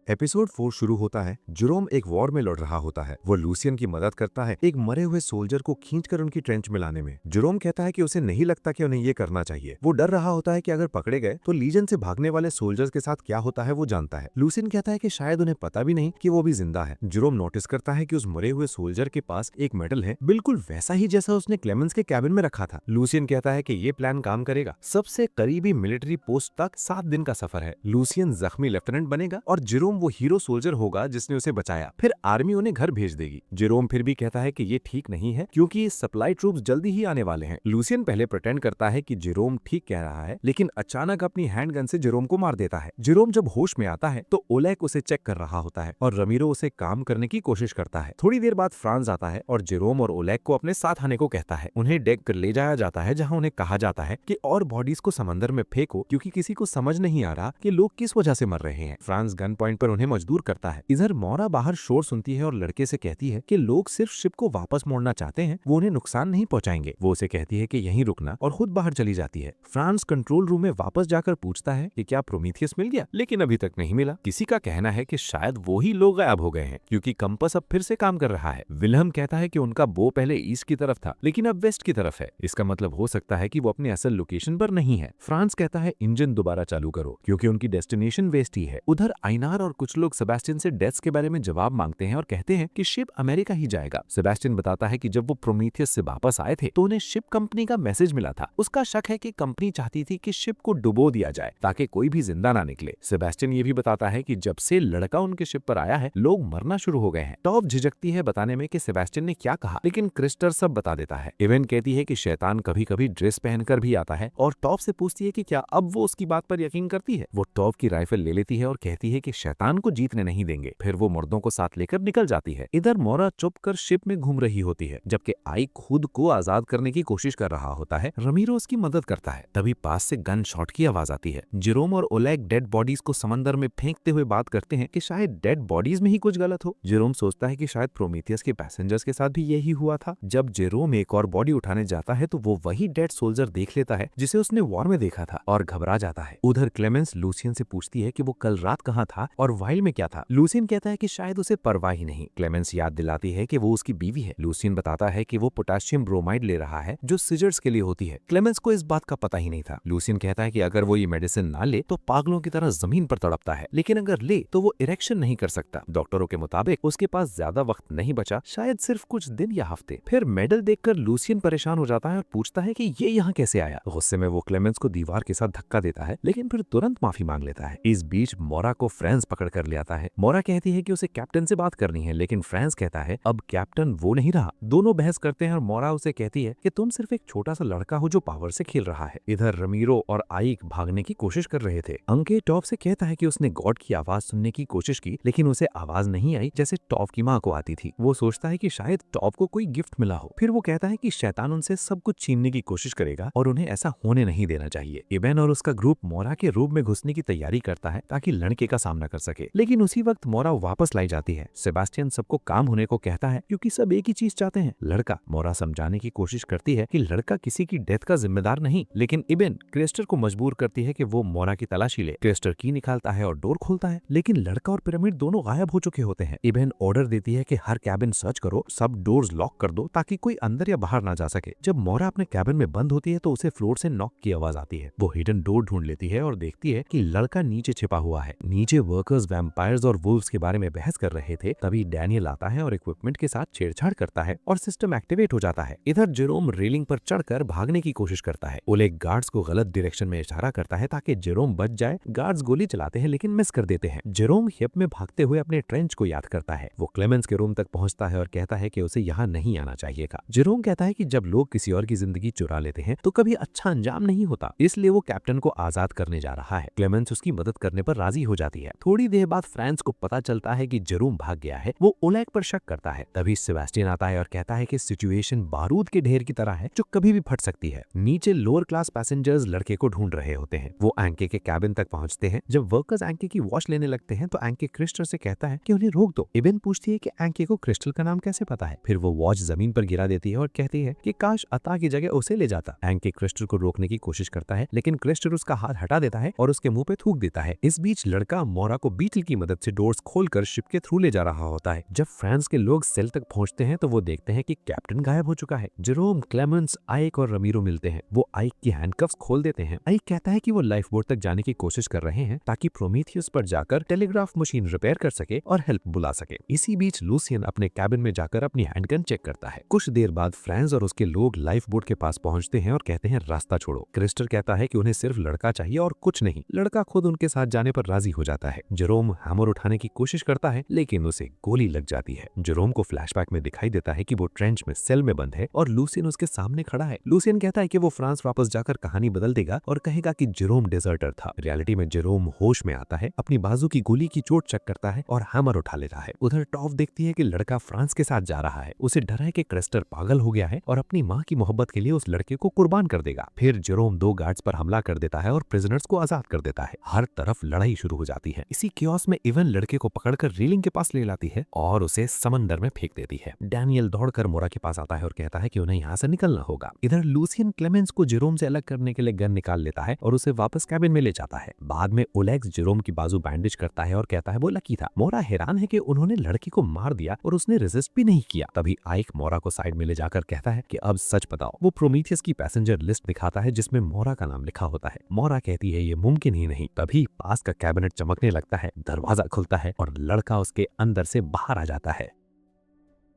एपिसोड 4 शुरू होता है। जेरोम एक वॉर में लड़ रहा होता है। वो लूसियन की मदद करता है एक मरे हुए सोल्जर को खींचकर उनकी ट्रेंच में लाने में। जेरोम कहता है कि उसे नहीं लगता कि उन्हें ये करना चाहिए। वो डर रहा होता है कि अगर पकड़े गए तो लीजन से भागने वाले सोल्जर्स के साथ क्या होता है वो जानता है। लूसियन कहता है कि शायद उन्हें पता भी नहीं कि वो भी जिंदा है। जेरोम नोटिस करता है कि उस मरे हुए सोल्जर के पास एक मेडल है, बिल्कुल वैसा ही जैसा उसने क्लेमेंस के कैबिन में रखा था। लूसियन कहता है कि ये प्लान काम करेगा। सबसे करीबी मिलिट्री पोस्ट तक 7 दिन का सफर है। लूसियन जख्मी लेफ्टिनेंट बनेगा और जेरोम वो हीरो सोल्जर होगा जिसने उसे बचाया। फिर आर्मी उन्हें घर भेज देगी। जेरोम फिर भी कहता है कि ये ठीक नहीं है क्योंकि सप्लाई ट्रूप्स जल्दी ही आने वाले हैं। लूसियन पहले प्रिटेंड करता है कि जेरोम ठीक कह रहा है, लेकिन अचानक अपनी हैंडगन से जेरोम को मार देता है। जेरोम जब होश में आता है तो ओलेग उसे चेक कर रहा होता है और रमीरो उसे काम करने की कोशिश करता है। थोड़ी देर बाद फ्रांस आता है और जेरोम और ओलेग को अपने साथ आने को कहता है। उन्हें डेक कर ले जाया जाता है जहां उन्हें कहा जाता है कि और बॉडीज को समंदर में फेंको क्योंकि किसी को समझ नहीं आ रहा कि लोग किस वजह से मर रहे हैं। फ्रांस गन पॉइंट पर उन्हें मजबूर करता है। इधर मोरा बाहर शोर सुनती है और लड़के से कहती है कि लोग सिर्फ शिप को वापस मोड़ना चाहते हैं, वो उन्हें नुकसान नहीं पहुंचाएंगे। वो उसे कहती है कि यहीं रुकना और खुद बाहर चली जाती है। फ्रांस कंट्रोल रूम में वापस जाकर पूछता है कि क्या प्रोमीथियस मिल गया, लेकिन अभी तक नहीं मिला। किसी का कहना है कि शायद वो ही लोग गायब हो गए हैं क्योंकि कंपस अब फिर से काम कर रहा है। विल्हम कहता है कि उनका बो पहले ईस्ट की तरफ था लेकिन अब वेस्ट की तरफ है। इसका मतलब हो सकता है कि वो अपने असल लोकेशन पर नहीं है। फ्रांस कहता है इंजन दोबारा चालू करो क्योंकि उनकी डेस्टिनेशन वेस्ट ही है। उधर आइनार और कुछ लोग सेबेस्टियन से डेथ्स के बारे में जवाब मांगते हैं और कहते हैं कि शिप अमेरिका ही जाएगा। सेबेस्टियन बताता है कि जब वो प्रोमीथियस से वापस आए थे तो उन्हें शिप कंपनी का मैसेज मिला था। उसका शक है कि कंपनी चाहती थी कि शिप को डुबो दिया जाए ताकि कोई भी जिंदा ना निकले। सेबेस्टियन ये भी बताता है कि जब से लड़का उनके शिप पर आया है लोग मरना शुरू हो गए हैं। टॉप झिझकती है बताने में कि सेबेस्टियन ने क्या कहा, लेकिन क्रिस्टर सब बता देता है। इवेन कहती है कि शैतान कभी कभी ड्रेस पहनकर भी आता है और टॉप से पूछती है कि क्या अब वो उसकी बात पर यकीन करती है। वो टॉप की राइफल ले लेती है और कहती है कि शैतान को जीतने नहीं देंगे। फिर वो मर्दों को साथ लेकर निकल जाती है। इधर मोरा चुप कर शिप में घूम रही होती है जबकि आई खुद को आजाद करने की कोशिश कर रहा होता है। रमीरो उसकी मदद करता है। तभी पास से गन शॉट की आवाज आती है। जेरोम और ओलेग डेड बॉडीज को समंदर में फेंकते हुए बात करते हैं कि शायद डेड बॉडीज में ही कुछ गलत हो। जेरोम सोचता है कि शायद प्रोमीथियस के पैसेंजर्स के साथ भी यही हुआ था। जब जेरोम एक और बॉडी उठाने जाता है तो वो वही डेड सोल्जर देख लेता है जिसे उसने वॉर में देखा था और घबरा जाता है। उधर क्लेमेंस लूसियन से पूछती है कि वो कल रात कहाँ था और वाइल्ड में क्या था। लूसियन कहता है कि शायद उसे परवाह ही नहीं। क्लेमेंस याद दिलाती है कि वो उसकी बीवी है। लूसियन बताता है कि वो पोटेशियम ब्रोमाइड ले रहा है जो सिजर्स के लिए होती है। क्लेमेंस को इस बात का पता ही नहीं था। लूसियन कहता है कि अगर वो ये मेडिसिन ना ले तो पागलों की तरह जमीन पर तड़पता है, लेकिन अगर ले तो वो इरेक्शन नहीं कर सकता। डॉक्टरों के मुताबिक उसके पास ज्यादा वक्त नहीं बचा, शायद सिर्फ कुछ दिन या हफ्ते। फिर मेडल देखकर लूसियन परेशान हो जाता है और पूछता है कि ये यहाँ कैसे आया। गुस्से में वो क्लेमेंस को दीवार के साथ धक्का देता है, लेकिन फिर तुरंत माफी मांग लेता है। इस बीच मोरा को फ्रांस पकड़ कर ले आता है। मोरा कहती है कि उसे कैप्टन से बात करनी है, लेकिन फ्रांस कहता है अब कैप्टन वो नहीं रहा। दोनों बहस करते हैं और मोरा उसे कहती है कि तुम सिर्फ एक छोटा सा लड़का हो जो पावर से खेल रहा है। इधर रमीरो और आइक भागने की कोशिश कर रहे थे। अंके टॉप से कहता है कि उसने गॉड की आवाज सुनने की कोशिश की, लेकिन उसे आवाज नहीं आई जैसे टॉप की माँ को आती थी। वो सोचता है कि शायद टॉप को कोई गिफ्ट मिला हो। फिर वो कहता है कि शैतान उनसे सब कुछ छीनने की कोशिश करेगा और उन्हें ऐसा होने नहीं देना चाहिए। इबेन और उसका ग्रुप मोरा के रूम में घुसने की तैयारी करता है ताकि लड़के का सामना कर सके, लेकिन उसी वक्त मोरा वापस लाई जाती है। सेबास्टियन सबको काम होने को कहता है क्योंकि सब एक ही चीज चाहते हैं, लड़का। मोरा समझाने की कोशिश करती है कि लड़का किसी की डेथ का जिम्मेदार नहीं, लेकिन इबेन क्रिस्टर को मजबूर करती है कि वो मोरा की तलाशी ले। क्रिस्टर की निकालता है और डोर खोलता है, लेकिन लड़का और पिरामिड दोनों गायब हो चुके होते हैं। इबेन ऑर्डर देती है कि हर कैबिन सर्च करो, सब डोर्स लॉक कर दो ताकि कोई अंदर या बाहर ना जा सके। जब मोरा अपने कैबिन में बंद होती है तो उसे फ्लोर से नॉक की आवाज आती है। वो हिडन डोर ढूंढ लेती है और देखती है कि लड़का नीचे छिपा हुआ है। नीचे वर्कर्स वैम्पायर्स और वुल्व्स के बारे में बहस कर रहे थे। तभी डैनियल आता है और इक्विपमेंट के साथ छेड़छाड़ करता है और सिस्टम एक्टिवेट हो जाता है। इधर जेरोम रेलिंग पर चढ़कर भागने की कोशिश करता है। ओलेग गार्ड्स को गलत डायरेक्शन में इशारा करता है ताकि जेरोम बच जाए। गार्ड्स गोली चलाते हैं लेकिन मिस कर देते हैं। जेरोम हिप में भागते हुए अपने ट्रेंच को याद करता है। वो क्लेमेंस के रूम तक पहुंचता है और कहता है कि उसे यहाँ नहीं आना चाहिए था। जेरोम कहता है कि जब लोग किसी और की जिंदगी चुरा लेते हैं तो कभी अच्छा अंजाम नहीं होता, इसलिए वो कैप्टन को आजाद करने जा रहा है। क्लेमेंस उसकी मदद करने पर राजी हो जाती है। थोड़ी देर बाद फ्रांस को पता चलता है कि जेरोम भाग गया है। वो ओलेग पर शक करता है। तभी सेबेस्टियन आता है और कहता है कि सिचुएशन बारूद के ढेर की तरह है जो कभी भी फट सकती है। नीचे लोअर क्लास पैसेंजर्स लड़के को ढूंढ रहे होते हैं। वो एंके के कैबिन तक पहुंचते हैं। जब वर्कर्स एंके की वॉच लेने लगते हैं तो एंके क्रिस्टल से कहता है कि उन्हें रोक दो। इबेन पूछती है कि एंके को क्रिस्टल का नाम कैसे पता है। फिर वो वॉच जमीन पर गिरा देती है और कहती है कि काश अता की जगह उसे ले जाता। एंके क्रिस्टल को रोकने की कोशिश करता है, लेकिन क्रिस्टल उसका हाथ हटा देता है और उसके मुंह पे थूक देता है। इस बीच लड़का मोरा को बीटल की मदद से डोर्स खोलकर शिप के थ्रू ले जा रहा होता है। जब फ्रांस के लोग सेल तक पहुंचते हैं तो वो देखते हैं कि कैप्टन गायब हो चुका है। जेरोम, क्लेमेंस, आइक और रमीरो मिलते हैं। वो आइक की हैंडकफ्स खोल देते हैं। आइक कहता है कि वो लाइफ बोट तक जाने की कोशिश कर रहे हैं ताकि प्रोमीथियस पर जाकर टेलीग्राफ मशीन रिपेयर कर सके और हेल्प बुला सके। इसी बीच लूसियन अपने कैबिन में जाकर अपनी हैंडगन चेक करता है। कुछ देर बाद फ्रांस और उसके लोग लाइफ बोट के पास पहुंचते हैं और कहते हैं रास्ता छोड़ो। क्रिस्टर कहता है कि उन्हें सिर्फ लड़का चाहिए और कुछ नहीं। लड़का खुद उनके साथ जाने पर राजी हो जाता है। जेरोम हैमर उठाने की कोशिश करता है लेकिन उसे गोली लग जाती है। जेरोम को फ्लैशबैक में दिखाई देता है कि वो ट्रेंच में सेल में बंद है और लूसियन उसके सामने खड़ा है। लूसियन कहता है कि वो फ्रांस वापस जाकर कहानी बदल देगा और कहेगा कि जेरोम डिजर्टर था। रियलिटी में जेरोम होश में आता है, अपनी बाजू की गोली की चोट चेक करता है और हैमर उठा लेता है। उधर टॉफ देखती है कि लड़का फ्रांस के साथ जा रहा है। उसे डर है कि क्रिस्टर पागल हो गया है और अपनी माँ की मोहब्बत के लिए उस लड़के को कुर्बान कर देगा। फिर जेरोम 2 गार्ड्स पर हमला कर देता है और प्रिजनर्स को आजाद कर देता है। हर तरफ लड़ाई शुरू हो जाती है। इसी कियोस में इवन लड़के को पकड़कर रेलिंग के पास ले लाती है और उसे समंदर में फेंक देती है। डैनियल दौड़कर मोरा के पास आता है और कहता है कि उन्हें यहाँ से निकलना होगा। इधर लूसियन क्लेमेंस को जेरोम से अलग करने के लिए गन निकाल लेता है और उसे वापस कैबिन में ले जाता है। बाद में ओलेग्स जेरोम की बाजू बैंडेज करता है और कहता है वो लकी था। मोरा हैरान है कि उन्होंने लड़की को मार दिया और उसने रेजिस्ट भी नहीं किया। तभी आइक मोरा को साइड में ले जाकर कहता है कि अब सच बताओ। वो प्रोमीथियस की पैसेंजर लिस्ट दिखाता है जिसमें मोरा का नाम लिखा होता है। मोरा कहती है ये मुमकिन ही नहीं। तभी पास का कैबिनेट चमकने लगता है, दरवाजा खुलता है और लड़का उसके अंदर से बाहर आ जाता है।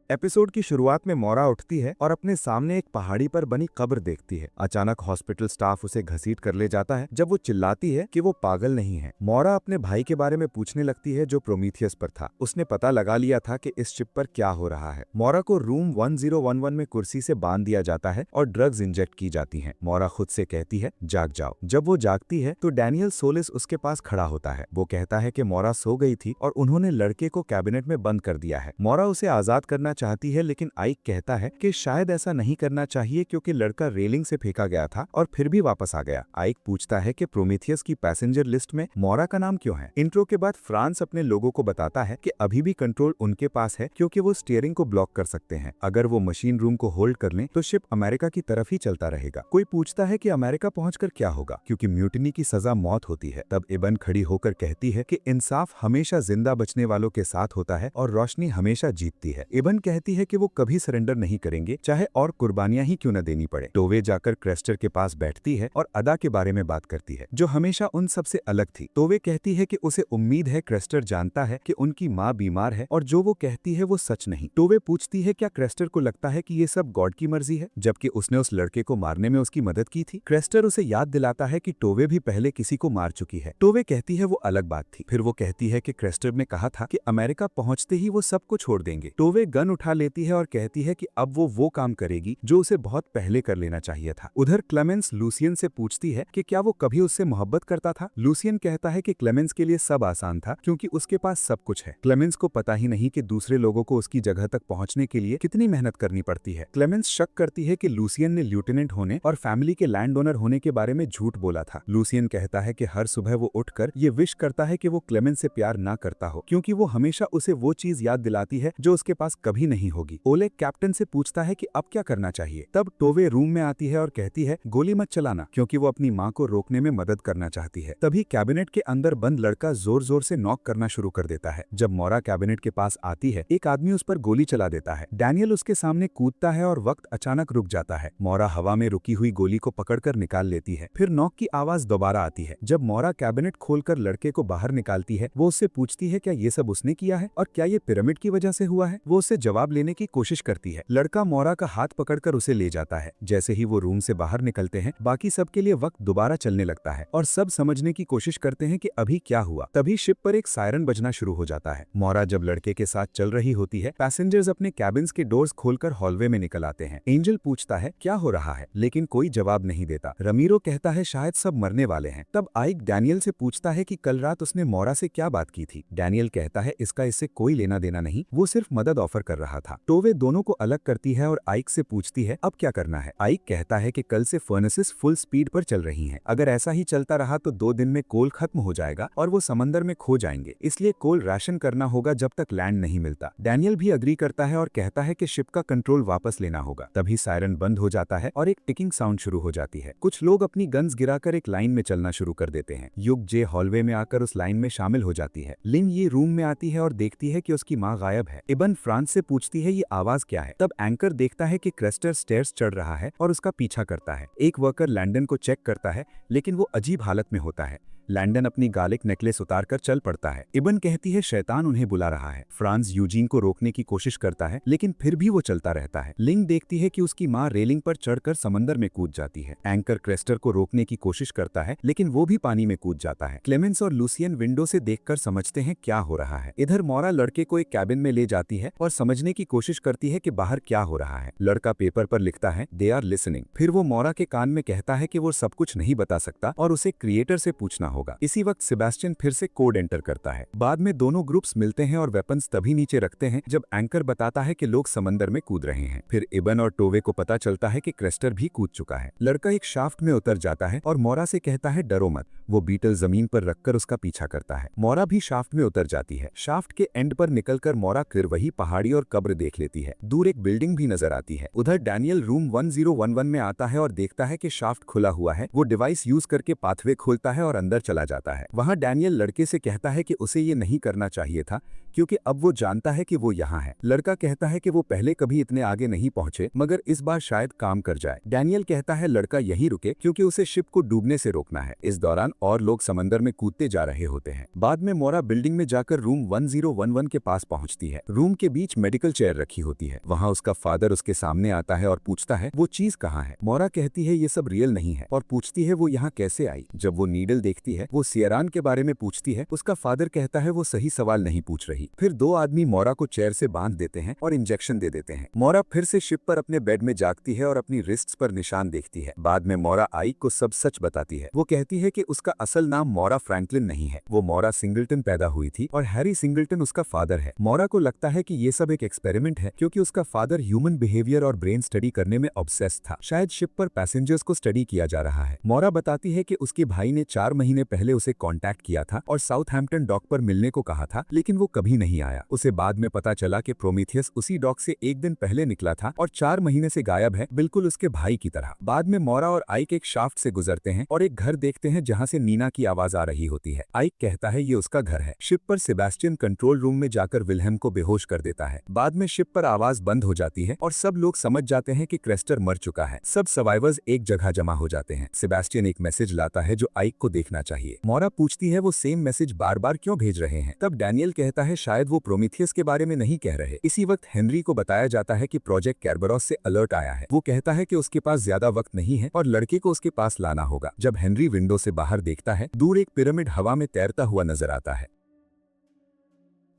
एपिसोड की शुरुआत में मोरा उठती है और अपने सामने एक पहाड़ी पर बनी कब्र देखती है। अचानक हॉस्पिटल स्टाफ उसे घसीट कर ले जाता है जब वो चिल्लाती है कि वो पागल नहीं है। मोरा अपने भाई के बारे में पूछने लगती है जो प्रोमीथियस पर था। उसने पता लगा लिया था कि इस शिप पर क्या हो रहा है। मोरा को रूम 1011 में कुर्सी से बांध दिया जाता है और ड्रग्स इंजेक्ट की जाती हैं। मोरा खुद से कहती है जाग जाओ। जब वो जागती है तो डैनियल सोलिस उसके पास खड़ा होता है। वो कहता है कि मोरा सो गई थी और उन्होंने लड़के को कैबिनेट में बंद कर दिया है। मोरा उसे आजाद करना चाहती है लेकिन आइक कहता है कि शायद ऐसा नहीं करना चाहिए क्योंकि लड़का रेलिंग से फेंका गया था और फिर भी वापस आ गया। आइक पूछता है कि प्रोमीथियस की पैसेंजर लिस्ट में मोरा का नाम क्यों है। इंट्रो के बाद फ्रांस अपने लोगों को बताता है कि अभी भी कंट्रोल उनके पास है क्योंकि वो स्टीयरिंग को ब्लॉक कर सकते हैं। अगर वो मशीन रूम को होल्ड कर लें तो शिप अमेरिका की तरफ ही चलता रहेगा। कोई पूछता है कि अमेरिका पहुंचकर क्या होगा क्योंकि म्यूटिनी की सजा मौत होती है। तब इबन खड़ी होकर कहती है कि इंसाफ हमेशा जिंदा बचने वालों के साथ होता है और रोशनी हमेशा जीतती है। इबन कहती है कि वो कभी सरेंडर नहीं करेंगे चाहे और कुर्बानियां ही क्यों न देनी पड़े। टोवे जाकर क्रेस्टर के पास बैठती है और अदा के बारे में बात करती है जो हमेशा उन सबसे अलग थी। टोवे कहती है कि उसे उम्मीद है क्रेस्टर जानता है कि उनकी माँ बीमार है और जो वो कहती है वो सच नहीं। टोवे पूछती है क्या क्रेस्टर को लगता है कि ये सब गॉड की मर्जी है जबकि उसने उस लड़के को मारने में उसकी मदद की थी। क्रेस्टर उसे याद दिलाता है कि टोवे भी पहले किसी को मार चुकी है। टोवे कहती है वो अलग बात थी। फिर वो कहती है कि क्रेस्टर ने कहा था कि अमेरिका पहुंचते ही वो सबको छोड़ देंगे। टोवे गन उठा लेती है और कहती है कि अब वो काम करेगी जो उसे बहुत पहले कर लेना चाहिए था। उधर क्लेमेंस लूसियन से पूछती है कि क्या वो कभी उससे मोहब्बत करता था। लूसियन कहता है कि क्लेमेंस के लिए सब आसान था क्योंकि उसके पास सब कुछ है। क्लेमेंस को पता ही नहीं कि दूसरे लोगों को उसकी जगह तक पहुंचने के लिए कितनी मेहनत करनी पड़ती है। क्लेमेंस शक करती है कि लूसियन ने लेफ्टिनेंट होने और फैमिली के लैंड ओनर होने के बारे में झूठ बोला था। लूसियन कहता है कि हर सुबह वो उठकर ये विश करता है कि वो क्लेमेंस से प्यार ना करता हो क्योंकि वो हमेशा उसे वो चीज याद दिलाती है जो उसके पास कभी नहीं होगी। ओलेग कैप्टन से पूछता है कि अब क्या करना चाहिए। तब टोवे रूम में आती है और कहती है गोली मत चलाना क्योंकि वो अपनी माँ को रोकने में मदद करना चाहती है। तभी कैबिनेट के अंदर बंद लड़का जोर जोर से नॉक करना शुरू कर देता है। जब मोरा कैबिनेट के पास आती है एक आदमी उस पर गोली चला देता है। डैनियल उसके सामने कूदता है और वक्त अचानक रुक जाता है। मोरा हवा में रुकी हुई गोली को पकड़कर निकाल लेती है। फिर नॉक की आवाज दोबारा आती है। जब मोरा कैबिनेट खोलकर लड़के को बाहर निकालती है वो उससे पूछती है क्या ये सब उसने किया है और क्या ये पिरामिड की वजह से हुआ है। वो उससे जवाब लेने की कोशिश करती है। लड़का मोरा का हाथ पकड़कर उसे ले जाता है। जैसे ही वो रूम से बाहर निकलते हैं बाकी सबके लिए वक्त दोबारा चलने लगता है और सब समझने की कोशिश करते हैं कि अभी क्या हुआ। तभी शिप पर एक सायरन बजना शुरू हो जाता है। मोरा जब लड़के के साथ चल रही होती है पैसेंजर्स अपने कैबिन्स के डोर्स खोलकर हॉलवे में निकल आते हैं। एंजल पूछता है क्या हो रहा है लेकिन कोई जवाब नहीं देता। रमीरो कहता है शायद सब मरने वाले हैं। तब आइक डैनियल से पूछता है कि कल रात उसने मोरा से क्या बात की थी। डैनियल कहता है इसका इससे कोई लेना देना नहीं, वो सिर्फ मदद ऑफर कर रहा था। टोवे दोनों को अलग करती है और आइक से पूछती है अब क्या करना है। आइक कहता है कि कल से फर्नेसेस फुल स्पीड पर चल रही हैं। अगर ऐसा ही चलता रहा तो 2 दिन में कोल खत्म हो जाएगा और वो समंदर में खो जाएंगे, इसलिए कोल राशन करना होगा जब तक लैंड नहीं मिलता। डैनियल भी अग्री करता है और कहता है कि शिप का कंट्रोल वापस लेना होगा। तभी सायरन बंद हो जाता है और एक टिकिंग साउंड शुरू हो जाती है। कुछ लोग अपनी गन्स गिराकर एक लाइन में चलना शुरू कर देते हैं। युग जे हॉलवे में आकर उस लाइन में शामिल हो जाती है। लिन ये रूम में आती है और देखती है कि उसकी माँ गायब है। इबन फ्रांस से पूछती है ये आवाज क्या है। तब एंकर देखता है कि क्रेस्टर स्टेयर्स चढ़ रहा है और उसका पीछा करता है। एक वर्कर लैंडन को चेक करता है लेकिन वो अजीब हालत में होता है। लैंडन अपनी गार्लिक नेकलेस उतारकर चल पड़ता है। इबन कहती है शैतान उन्हें बुला रहा है। फ्रांस यूजीन को रोकने की कोशिश करता है लेकिन फिर भी वो चलता रहता है। लिंग देखती है कि उसकी माँ रेलिंग पर चढ़कर समंदर में कूद जाती है। एंकर क्रेस्टर को रोकने की कोशिश करता है लेकिन वो भी पानी में कूद जाता है। क्लेमेंस और लूसियन विंडो से देखकर समझते हैं क्या हो रहा है। इधर मौरा लड़के को एक कैबिन में ले जाती है और समझने की कोशिश करती है कि बाहर क्या हो रहा है। लड़का पेपर पर लिखता है दे आर लिसनिंग। फिर वो मौरा के कान में कहता है कि वो सब कुछ नहीं बता सकता और उसे क्रिएटर से पूछना होगा। इसी वक्त सेबेस्टियन फिर से कोड एंटर करता है। बाद में दोनों ग्रुप्स मिलते हैं और वेपन्स तभी नीचे रखते हैं जब एंकर बताता है कि लोग समंदर में कूद रहे हैं। फिर इबन और टोवे को पता चलता है कि क्रेस्टर भी कूद चुका है। लड़का एक शाफ्ट में उतर जाता है और मौरा से कहता है डरो मत। वो बीटल जमीन पर रखकर उसका पीछा करता है। मौरा भी शाफ्ट में उतर जाती है। शाफ्ट के एंड पर निकलकर मौरा फिर वही पहाड़ी और कब्र देख लेती है। दूर एक बिल्डिंग भी नजर आती है। उधर डैनियल रूम 1011 में आता है और देखता है कि शाफ्ट खुला हुआ है। वो डिवाइस यूज करके पाथवे खोलता है और अंदर चला जाता है। वहां डैनियल लड़के से कहता है कि उसे ये नहीं करना चाहिए था क्योंकि अब वो जानता है कि वो यहाँ है। लड़का कहता है कि वो पहले कभी इतने आगे नहीं पहुंचे मगर इस बार शायद काम कर जाए। डैनियल कहता है लड़का यहीं रुके क्योंकि उसे शिप को डूबने से रोकना है। इस दौरान और लोग समंदर में कूदते जा रहे होते हैं। बाद में मौरा बिल्डिंग में जाकर रूम 1011 के पास पहुंचती है। रूम के बीच मेडिकल चेयर रखी होती है। वहाँ उसका फादर उसके सामने आता है और पूछता है वो चीज कहाँ है। मौरा कहती है ये सब रियल नहीं है और पूछती है वो यहाँ कैसे आई। जब वो नीडल देखती है वो सियरान के बारे में पूछती है। उसका फादर कहता है वो सही सवाल नहीं पूछ रही। फिर 2 आदमी मौरा को चेयर से बांध देते हैं और इंजेक्शन दे देते हैं। मौरा फिर से शिप पर अपने बेड में जागती है और अपनी रिस्ट्स पर निशान देखती है। बाद में मौरा आइक को सब सच बताती है। वो कहती है कि उसका असल नाम मौरा फ्रैंकलिन नहीं है। वो मौरा सिंगल्टन पैदा हुई थी और हैरी सिंगल्टन उसका फादर है। मौरा को लगता है कि ये सब एक एक्सपेरिमेंट है क्योंकि उसका फादर ह्यूमन बिहेवियर और ब्रेन स्टडी करने में ऑब्सेस्ड था। शायद शिप पर पैसेंजर्स को स्टडी किया जा रहा है। मौरा बताती है कि उसके भाई ने 4 महीने पहले उसे कांटेक्ट किया था और साउथहैम्पटन डॉक पर मिलने को कहा था लेकिन वो कभी नहीं आया। उसे बाद में पता चला कि प्रोमीथियस उसी डॉक से 1 दिन पहले निकला था और 4 महीने से गायब है, बिल्कुल उसके भाई की तरह। बाद में मौरा और आइक एक शाफ्ट से गुजरते हैं और एक घर देखते हैं जहाँ से नीना की आवाज आ रही होती है। आइक कहता है ये उसका घर है। शिप पर सेबेस्टियन कंट्रोल रूम में जाकर विल्हेम को बेहोश कर देता है। बाद में शिप पर आवाज बंद हो जाती है और सब लोग समझ जाते हैं कि क्रेस्टर मर चुका है। सब सर्वाइवर्स एक जगह जमा हो जाते हैं। सेबेस्टियन एक मैसेज लाता है जो आइक को देखना चाहिए। मौरा पूछती है वो सेम मैसेज बार बार क्यों भेज रहे हैं। तब डैनियल कहता है शायद वो प्रोमीथियस के बारे में नहीं कह रहे। इसी वक्त हेनरी को बताया जाता है कि प्रोजेक्ट कैरबरॉस से अलर्ट आया है। वो कहता है कि उसके पास ज्यादा वक्त नहीं है और लड़के को उसके पास लाना होगा। जब हेनरी विंडो से बाहर देखता है दूर एक पिरामिड हवा में तैरता हुआ नजर आता है।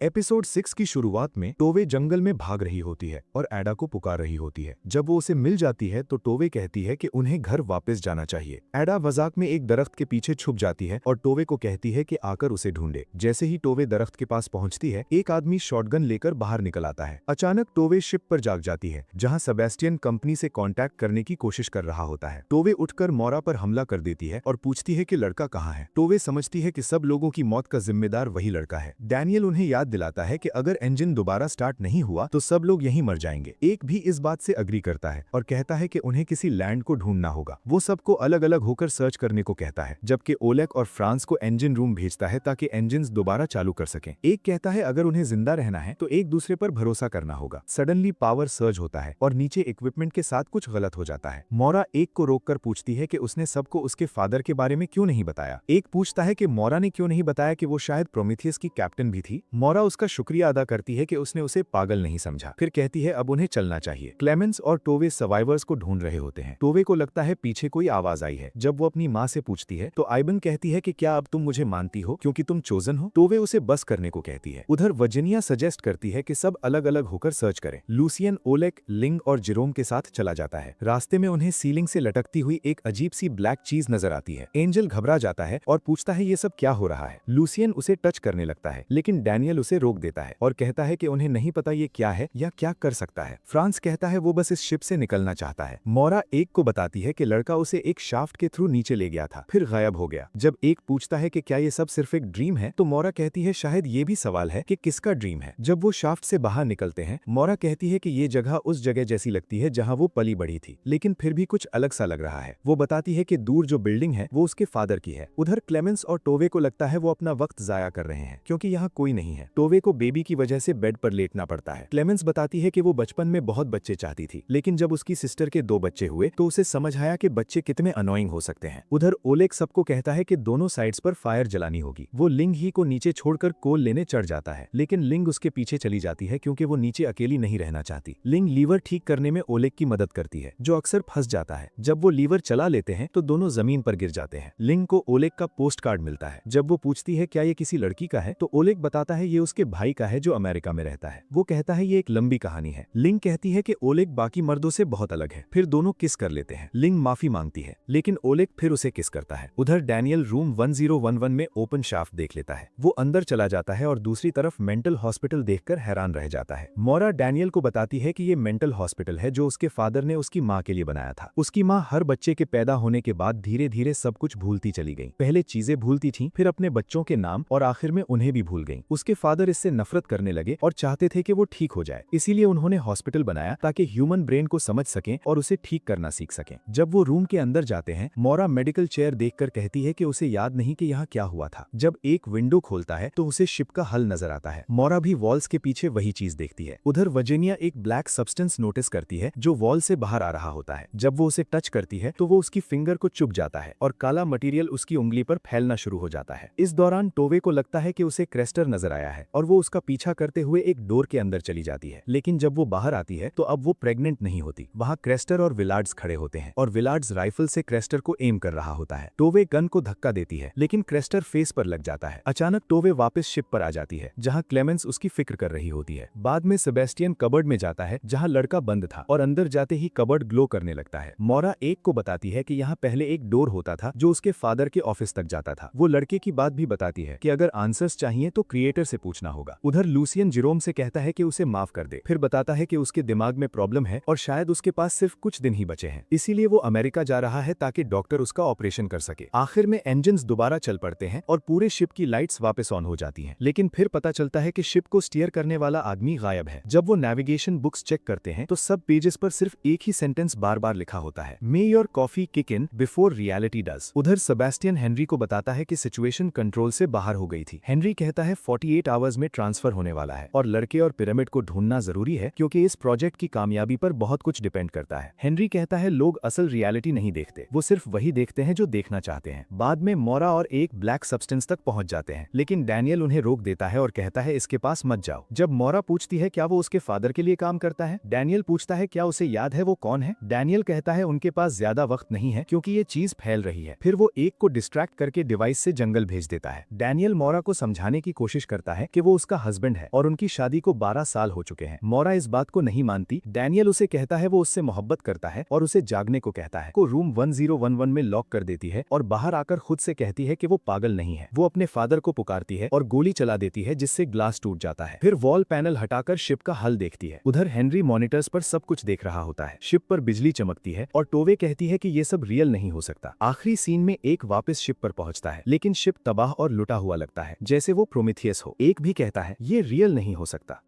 एपिसोड 6 की शुरुआत में टोवे जंगल में भाग रही होती है और एडा को पुकार रही होती है। जब वो उसे मिल जाती है तो टोवे कहती है कि उन्हें घर वापस जाना चाहिए। एडा मजाक में एक दरख्त के पीछे छुप जाती है और टोवे को कहती है कि आकर उसे ढूंढे। जैसे ही टोवे दरख्त के पास पहुंचती है एक आदमी शॉटगन लेकर बाहर निकल आता है। अचानक टोवे शिप पर जाग जाती है जहाँ सेबेस्टियन कंपनी से कॉन्टैक्ट करने की कोशिश कर रहा होता है। टोवे उठकर मौरा पर हमला कर देती है और पूछती है कि लड़का कहाँ है। टोवे समझती है कि सब लोगों की मौत का जिम्मेदार वही लड़का है। डैनियल उन्हें याद दिलाता है कि अगर इंजन दोबारा स्टार्ट नहीं हुआ तो सब लोग यहीं मर जाएंगे। एक भी इस बात से अग्री करता है और कहता है कि उन्हें किसी लैंड को ढूंढना होगा। वो सबको अलग अलग होकर सर्च करने को कहता है, जबकि ओलेक और फ्रांस को इंजन रूम भेजता है ताकि इंजन्स दोबारा चालू कर सकें। एक कहता है अगर उन्हें जिंदा रहना है तो एक दूसरे पर भरोसा करना होगा। सडनली पावर सर्ज होता है और नीचे इक्विपमेंट के साथ कुछ गलत हो जाता है। मौरा एक को रोककर पूछती है कि उसने सबको उसके फादर के बारे में क्यों नहीं बताया। एक पूछता है कि मौरा ने क्यों नहीं बताया कि वो शायद प्रोमीथियस की कैप्टन भी थी। मौरा उसका शुक्रिया अदा करती है कि उसने उसे पागल नहीं समझा। फिर कहती है अब उन्हें चलना चाहिए। क्लेमेंस और टोवे सर्वाइवर्स को ढूंढ रहे होते हैं। टोवे को लगता है पीछे कोई आवाज आई है। जब वो अपनी माँ से पूछती है तो आइबन कहती है कि क्या अब तुम मुझे मानती हो क्योंकि तुम चोजन हो। टोवे उसे बस करने को कहती है। उधर वर्जीनिया सजेस्ट करती है कि सब अलग अलग होकर सर्च करें। लूसियन ओलेक, लिंग और जेरोम के साथ चला जाता है। रास्ते में उन्हें सीलिंग से लटकती हुई एक अजीब सी ब्लैक चीज नजर आती है। एंजल घबरा जाता है और पूछता है ये सब क्या हो रहा है। लूसियन उसे टच करने लगता है लेकिन डैनियल उसे रोक देता है और कहता है कि उन्हें नहीं पता ये क्या है या क्या कर सकता है। फ्रांस कहता है वो बस इस शिप से निकलना चाहता है। मोरा एक को बताती है कि लड़का उसे एक शाफ्ट के थ्रू नीचे ले गया था, फिर गायब हो गया। जब एक पूछता है कि क्या ये सब सिर्फ एक ड्रीम है, तो मोरा कहती है शायद ये भी सवाल है कि किसका ड्रीम है। जब वो शाफ्ट से बाहर निकलते हैं, मोरा कहती है कि ये जगह उस जगह जैसी लगती है जहां वो पली बढ़ी थी, लेकिन फिर भी कुछ अलग सा लग रहा है। वो बताती है कि दूर जो बिल्डिंग है वो उसके फादर की है। उधर क्लेमेंस और टोवे को लगता है वो अपना वक्त जाया कर रहे हैं क्योंकि यहाँ कोई नहीं है। टोवे को बेबी की वजह से बेड पर लेटना पड़ता है। क्लेमेंस बताती है कि वो बचपन में बहुत बच्चे चाहती थी, लेकिन जब उसकी सिस्टर के 2 बच्चे हुए तो उसे समझ आया कि बच्चे कितने अनोइंग हो सकते हैं। उधर ओलेग सबको कहता है कि दोनों साइड्स पर फायर जलानी होगी। वो लिंग ही को नीचे छोड़कर कोल लेने चढ़ जाता है, लेकिन लिंग उसके पीछे चली जाती है क्योंकि वो नीचे अकेली नहीं रहना चाहती। लिंग लीवर ठीक करने में ओलेग की मदद करती है, जो अक्सर फंस जाता है। जब वो लीवर चला लेते हैं तो दोनों जमीन पर गिर जाते हैं। लिंग को ओलेग का पोस्ट कार्ड मिलता है। जब वो पूछती है क्या ये किसी लड़की का है, तो ओलेग बताता है ये उसके भाई का है जो अमेरिका में रहता है। वो कहता है ये एक लंबी कहानी है। लिंग कहती है कि ओलेग बाकी मर्दों से बहुत अलग है। फिर दोनों किस कर लेते हैं। लिंग माफी मांगती है, लेकिन ओलेग फिर उसे किस करता है। उधर डैनियल रूम 1011 में ओपन शाफ्ट देख लेता है। वो अंदर चला जाता है और दूसरी तरफ मेंटल हॉस्पिटल देखकर हैरान रह जाता है। मोरा डैनियल को बताती है कि ये मेंटल हॉस्पिटल है जो उसके फादर ने उसकी माँ के लिए बनाया था। उसकी माँ हर बच्चे के पैदा होने के बाद धीरे धीरे सब कुछ भूलती चली गई। पहले चीजें भूलती थी, फिर अपने बच्चों के नाम, और आखिर में उन्हें भी भूल गई। उसके फादर इससे नफरत करने लगे और चाहते थे कि वो ठीक हो जाए, इसीलिए उन्होंने हॉस्पिटल बनाया ताकि ह्यूमन ब्रेन को समझ सकें और उसे ठीक करना सीख सकें। जब वो रूम के अंदर जाते हैं, मोरा मेडिकल चेयर देखकर कहती है कि उसे याद नहीं कि यहाँ क्या हुआ था। जब एक विंडो खोलता है तो उसे शिप का हल नजर आता है। मोरा भी वॉल्स के पीछे वही चीज देखती है। उधर वर्जीनिया एक ब्लैक सब्सटेंस नोटिस करती है जो वॉल से बाहर आ रहा होता है। जब वो उसे टच करती है तो वो उसकी फिंगर को चुभ जाता है और काला मटेरियल उसकी उंगली पर फैलना शुरू हो जाता है। इस दौरान टोवे को लगता है कि उसे क्रेस्टर नजर आया है और वो उसका पीछा करते हुए एक डोर के अंदर चली जाती है। लेकिन जब वो बाहर आती है तो अब वो प्रेग्नेंट नहीं होती। वहाँ क्रेस्टर और विलार्ड्स खड़े होते हैं और विलार्ड्स राइफल से क्रेस्टर को एम कर रहा होता है। टोवे गन को धक्का देती है, लेकिन क्रेस्टर फेस पर लग जाता है। अचानक टोवे वापस शिप पर आ जाती है जहाँ क्लेमेंस उसकी फिक्र कर रही होती है। बाद में सेबेस्टियन कबर्ड में जाता है जहाँ लड़का बंद था और अंदर जाते ही कबर्ड ग्लो करने लगता है। मोरा एक को बताती है कि यहाँ पहले एक डोर होता था जो उसके फादर के ऑफिस तक जाता था। वो लड़के की बात भी बताती है कि अगर आंसर्स चाहिए तो क्रिएटर से पूछना होगा। उधर लूसियन जेरोम से कहता है कि उसे माफ कर दे, फिर बताता है कि उसके दिमाग में प्रॉब्लम है और शायद उसके पास सिर्फ कुछ दिन ही बचे हैं, इसीलिए वो अमेरिका जा रहा है ताकि डॉक्टर उसका ऑपरेशन कर सके। आखिर में इंजन्स दोबारा चल पड़ते हैं और पूरे शिप की लाइट्स वापस ऑन हो जाती हैं, लेकिन फिर पता चलता है कि शिप को स्टीयर करने वाला आदमी गायब है। जब वो नेविगेशन बुक्स चेक करते हैं तो सब पेजेस पर सिर्फ एक ही सेंटेंस बार बार लिखा होता है, मे your coffee kick in before reality does. उधर सेबेस्टियन हेनरी को बताता है कि सिचुएशन कंट्रोल से बाहर हो गई थी। हेनरी कहता है 48 आवर्स में ट्रांसफर होने वाला है और लड़के और पिरामिड को ढूंढना जरूरी है क्योंकि इस प्रोजेक्ट की कामयाबी पर बहुत कुछ डिपेंड करता है। हेनरी कहता है लोग असल रियलिटी नहीं देखते, वो सिर्फ वही देखते हैं जो देखना चाहते हैं। बाद में मोरा और एक ब्लैक सब्सटेंस तक पहुंच जाते हैं, लेकिन डैनियल उन्हें रोक देता है और कहता है इसके पास मत जाओ। जब मोरा पूछती है क्या वो उसके फादर के लिए काम करता है, डैनियल पूछता है क्या उसे याद है वो कौन है। डैनियल कहता है उनके पास ज्यादा वक्त नहीं है क्योंकि ये चीज फैल रही है। फिर वो एक को डिस्ट्रैक्ट करके डिवाइस से जंगल भेज देता है। डैनियल मोरा को समझाने की कोशिश करता है कि वो उसका हस्बैंड है और उनकी शादी को 12 साल हो चुके हैं। मोरा इस बात को नहीं मानती। डैनियल उसे कहता है वो उससे मोहब्बत करता है और उसे जागने को कहता है। को रूम 1011 में लॉक कर देती है और बाहर आकर खुद से कहती है कि वो पागल नहीं है। वो अपने फादर को पुकारती है और गोली चला देती है जिससे ग्लास टूट जाता है। फिर वॉल पैनल हटाकर शिप का हल देखती है। उधर हेनरी मॉनिटर्स पर सब कुछ देख रहा होता है। शिप पर बिजली चमकती है और टोवे कहती है कि ये सब रियल नहीं हो सकता। आखिरी सीन में एक वापस शिप पर पहुंचता है, लेकिन शिप तबाह और लुटा हुआ लगता है जैसे वो प्रोमेथियस हो। एक भी कहता है ये रियल नहीं हो सकता।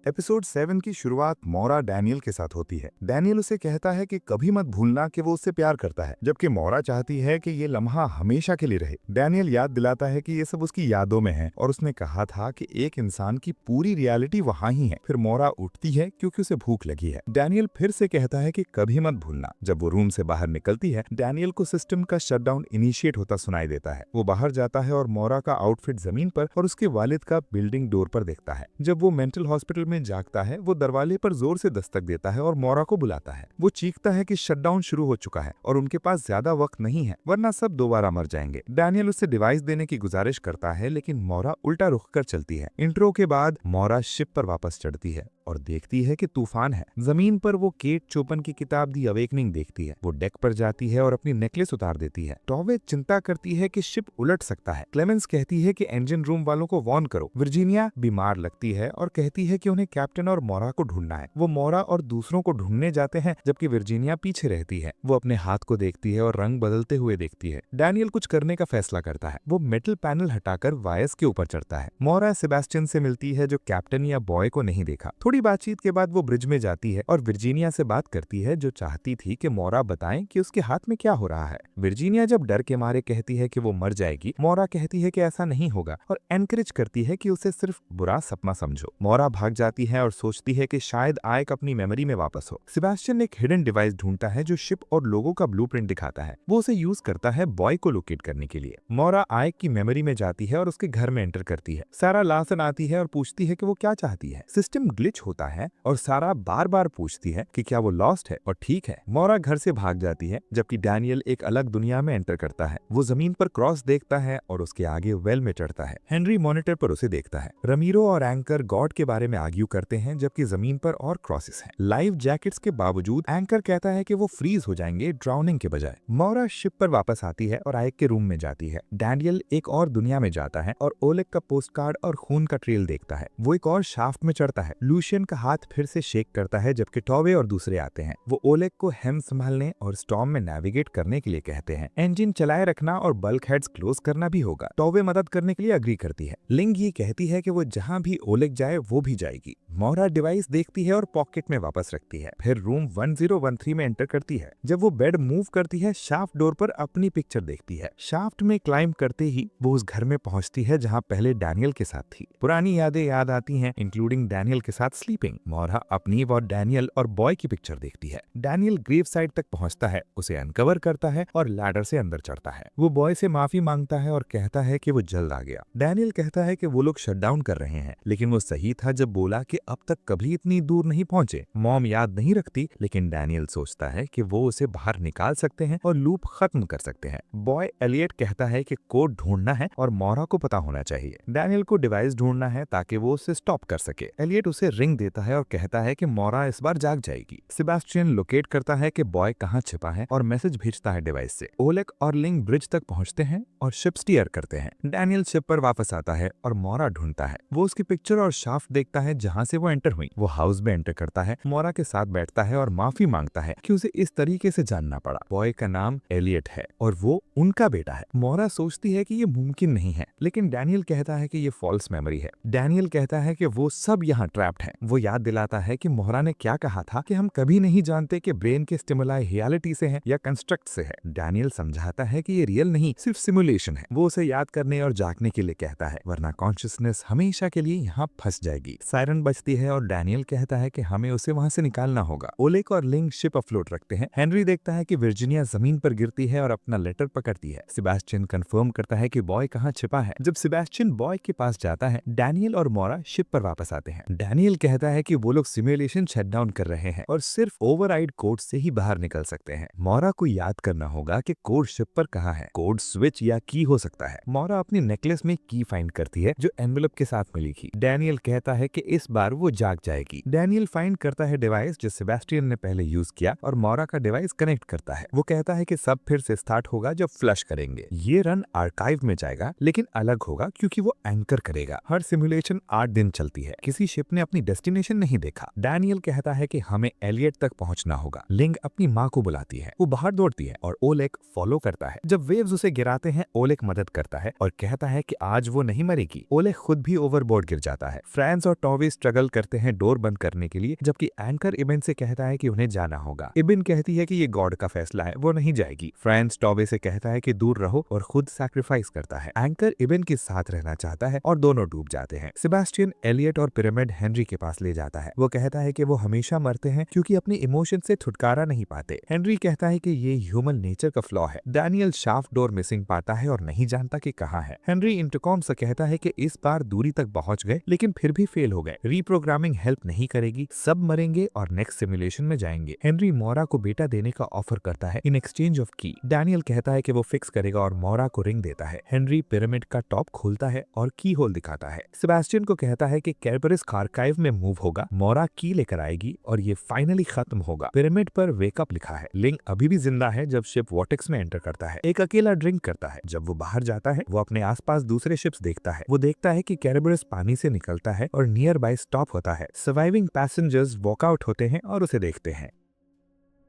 एपिसोड 7 की शुरुआत मोरा डैनियल के साथ होती है। डैनियल उसे कहता है कि कभी मत भूलना कि वो उससे प्यार करता है, जबकि मोरा चाहती है कि ये लम्हा हमेशा के लिए रहे। डैनियल याद दिलाता है कि ये सब उसकी यादों में है और उसने कहा था कि एक इंसान की पूरी रियलिटी वहाँ ही है। फिर मोरा उठती है क्योंकि उसे भूख लगी है। डैनियल फिर से कहता है कि कभी मत भूलना। जब वो रूम से बाहर निकलती है, डैनियल को सिस्टम का शटडाउन इनिशिएट होता सुनाई देता है। वो बाहर जाता है और मोरा का आउटफिट जमीन पर और उसके वालिद का बिल्डिंग डोर पर देखता है। जब वो मेंटल हॉस्पिटल में जागता है, वो दरवाजे पर जोर से दस्तक देता है और मोरा को बुलाता है। वो चीखता है कि शटडाउन शुरू हो चुका है और उनके पास ज्यादा वक्त नहीं है, वरना सब दोबारा मर जाएंगे। डैनियल उससे डिवाइस देने की गुजारिश करता है, लेकिन मोरा उल्टा रुख कर चलती है। इंट्रो के बाद मोरा शिप पर वापस चढ़ती है और और देखती है कि तूफान है। जमीन पर वो केट चोपन की किताब दी अवेकनिंग देखती है। वो डेक पर जाती है और अपनी नेकलेस उतार देती है। टॉवे चिंता करती है कि शिप उलट सकता है। क्लेमेंस कहती है कि इंजन रूम वालों को वार्न करो। वर्जीनिया बीमार लगती है और कहती है कि उन्हें कैप्टन और मोरा को ढूंढना है। वो मोरा और दूसरों को ढूंढने जाते हैं जबकि वर्जीनिया पीछे रहती है। वो अपने हाथ को देखती है और रंग बदलते हुए देखती है। डैनियल कुछ करने का फैसला करता है। वो मेटल पैनल हटाकर वायस के ऊपर चढ़ता है। मोरा सेबेस्टियन से मिलती है जो कैप्टन या बॉय को नहीं देखा। थोड़ी बातचीत के बाद वो ब्रिज में जाती है और वर्जीनिया से बात करती है जो चाहती थी कि मोरा बताएं कि उसके हाथ में क्या हो रहा है। वर्जीनिया जब डर के मारे कहती है कि वो मर जाएगी, मोरा कहती है कि ऐसा नहीं होगा और एनकरेज करती है कि उसे सिर्फ बुरा सपना समझो। मोरा भाग जाती है और सोचती है कि शायद आयक अपनी मेमोरी में वापस हो। सेबेस्टियन एक हिडन डिवाइस ढूंढता है जो शिप और लोगों का ब्लूप्रिंट दिखाता है। वो उसे यूज करता है बॉय को लोकेट करने के लिए। मोरा आयक की मेमोरी में जाती है और उसके घर में एंटर करती है। सारा लार्सन आती है और पूछती है कि वो क्या चाहती है। सिस्टम ग्लिच होता है और सारा बार बार पूछती है कि क्या वो लॉस्ट है और ठीक है। मोरा घर से भाग जाती है जबकि डैनियल एक अलग दुनिया में एंटर करता है। वो जमीन पर क्रॉस देखता है और उसके आगे वेल में चढ़ता है। हेनरी मॉनिटर पर उसे देखता है। रमीरो और एंकर गॉड के बारे में आर्ग्यू करते हैं जबकि जमीन पर और क्रॉसेस हैं। लाइफ जैकेट्स के बावजूद एंकर कहता है कि वो फ्रीज हो जाएंगे ड्राउनिंग के बजाय। मोरा शिप पर वापस आती है और आयक के रूम में जाती है। डैनियल एक और दुनिया में जाता है और ओलेग का पोस्टकार्ड और खून का ट्रेल देखता है। वो एक और शाफ्ट में चढ़ता है। लूशियन का हाथ फिर से शेक करता है जबकि टॉवे और दूसरे आते हैं। वो ओलेग को हेम संभालने और स्टॉर्म में नेविगेट करने के लिए कहते हैं। इंजन चलाए रखना और बल्क हेड्स क्लोज करना भी होगा। टॉवे मदद करने के लिए अग्री करती है। लिंग ये कहती है कि वो जहां भी ओलेग जाए वो भी जाएगी। मोरा डिवाइस देखती है और पॉकेट में वापस रखती है। फिर रूम 1013 में एंटर करती है। जब वो बेड मूव करती है, शाफ्ट डोर पर अपनी पिक्चर देखती है। शाफ्ट में क्लाइंब करते ही वो उस घर में पहुंचती है जहां पहले डैनियल के साथ थी। पुरानी यादें याद आती हैं, इंक्लूडिंग डैनियल के साथ स्लीपिंग। मोरा अपनी और डैनियल और बॉय की पिक्चर देखती है। डैनियल ग्रेव साइड तक पहुंचता है, उसे अनकवर करता है और लैडर से अंदर चढ़ता है। वो बॉय से माफी मांगता है और कहता है कि वो जल्द आ गया। डैनियल कहता है कि वो लोग शटडाउन कर रहे हैं, लेकिन वो सही था जब बोला कि अब तक कभी इतनी दूर नहीं पहुंचे। मॉम याद नहीं रखती, लेकिन डैनियल सोचता है कि वो उसे बाहर निकाल सकते हैं और लूप खत्म कर सकते हैं। बॉय एलियट कहता है कि कोड ढूंढना है और मोरा को पता होना चाहिए। डैनियल को डिवाइस ढूंढना है ताकि वो उसे स्टॉप कर सके। एलियट उसे रिंग देता है और कहता है कि मोरा इस बार जाग जाएगी। सेबेस्टियन लोकेट करता है कि बॉय कहाँ छिपा है और मैसेज भेजता है डिवाइस से। ओलेग और लिंग ब्रिज तक पहुंचते हैं और शिप स्टीयर करते हैं। डैनियल शिप पर वापस आता है और मोरा ढूंढता है। वो उसकी पिक्चर और शाफ्ट देखता है जहां से वो एंटर हुई। वो हाउस में एंटर करता है, मोरा के साथ बैठता है और माफी मांगता है कि उसे इस तरीके से जानना पड़ा। बॉय का नाम एलियट है और वो उनका बेटा है। मोरा सोचती है कि ये मुमकिन नहीं है, लेकिन डैनियल कहता है कि ये फॉल्स मेमोरी है। डैनियल कहता है कि वो सब यहाँ ट्रैप्ड हैं। वो याद दिलाता है कि मोरा ने क्या कहा था कि हम कभी नहीं जानते कि ब्रेन के स्टिमुलाई रियलिटी से है या कंस्ट्रक्ट से है। डैनियल समझाता है कि ये रियल नहीं, सिर्फ सिमुलेशन है। वो उसे याद करने और जागने के लिए कहता है, वरना कॉन्शियसनेस हमेशा के लिए यहाँ फंस जाएगी। सायरन बजती है और डैनियल कहता है कि हमें उसे वहाँ से निकालना होगा। ओलेग और लिंग शिप अफ्लोट रखते हैं। हेनरी देखता है कि वर्जीनिया जमीन पर गिरती है और अपना लेटर पकड़ती है। सेबेस्टियन कंफर्म करता है कि बॉय कहाँ छिपा है। जब सेबेस्टियन बॉय के पास जाता है, डैनियल और मोरा शिप पर वापस आते हैं। डैनियल कहता है कि वो लोग सिमुलेशन शटडाउन कर रहे हैं और सिर्फ ओवरराइड कोड से ही बाहर निकल सकते हैं। मोरा को याद करना होगा कि कोड शिप पर कहाँ है। कोड स्विच या की हो सकता है। मोरा अपनी नेकलेस में की फाइंड करती है जो एनवेलप के साथ मिली थी। डैनियल कहता है कि इस बार वो जाग जाएगी। डैनियल फाइंड करता है डिवाइस जो सेबेस्टियन ने पहले यूज किया और मोरा का डिवाइस कनेक्ट करता है। वो कहता है कि सब फिर से स्टार्ट होगा जब फ्लश करेंगे। ये रन आर्काइव में जाएगा, लेकिन अलग होगा क्योंकि वो एंकर करेगा। हर सिमुलेशन 8 दिन चलती है। किसी शिप ने अपनी डेस्टिनेशन नहीं देखा। डैनियल कहता है कि हमें एलियट तक पहुंचना होगा। लिंग अपनी माँ को बुलाती है। वो बाहर दौड़ती है और ओलेग फॉलो करता है। जब वेव्स उसे गिराते हैं, ओलेग मदद करता है और कहता है कि आज वो नहीं मरेगी। ओलेग खुद भी ओवरबोर्ड गिर जाता है। फ्रांस और टॉवे स्ट्रगल करते हैं डोर बंद करने के लिए, जबकि एंकर इबिन से कहता है कि उन्हें जाना होगा। इबिन कहती है कि ये गॉड का फैसला है, वो नहीं जाएगी। फ्रांस टॉवे से कहता है कि दूर रहो और खुद सैक्रिफाइस करता है। एंकर इबिन के साथ रहना चाहता है और दोनों डूब जाते हैं। सेबेस्टियन एलियट और पिरामिड हेनरी के पास ले जाता है। वो कहता है कि वो हमेशा मरते हैं क्योंकि अपने इमोशन से छुटकारा नहीं पाते। हेनरी कहता है कि ये ह्यूमन नेचर का फ्लॉ है। डैनियल शाफ्ट डोर मिसिंग पाता है और नहीं जानता कि कहाँ है। हेनरी इंटरकॉम से कहता है कि इस बार दूरी तक पहुंच गए, लेकिन फिर भी फेल हो गए। रीप्रोग्रामिंग हेल्प नहीं करेगी, सब मरेंगे और नेक्स्ट सिमुलेशन में जाएंगे। हेनरी मोरा को बेटा देने का ऑफर करता है इन एक्सचेंज ऑफ की। डैनियल कहता है कि वो फिक्स करेगा और मोरा को रिंग देता है। हेनरी पिरामिड का टॉप खोलता है और की होल दिखाता है। सेबेस्टियन को कहता है कि कैरबरस आर्काइव में मूव होगा, मोरा की लेकर आएगी और ये फाइनली खत्म होगा। पिरामिड पर वेकअप लिखा है। लिंग अभी भी जिंदा है जब शिप वॉटेक्स में एंटर करता है। एक अकेला ड्रिंक करता है। जब वो बाहर जाता है वो अपने आसपास दूसरे शिप्स देखता है। वो देखता है कि कैरबरस पानी से निकलता है और नियर बाय स्टॉप होता है। सर्वाइविंग पैसेंजर्स वॉकआउट होते हैं और उसे देखते हैं।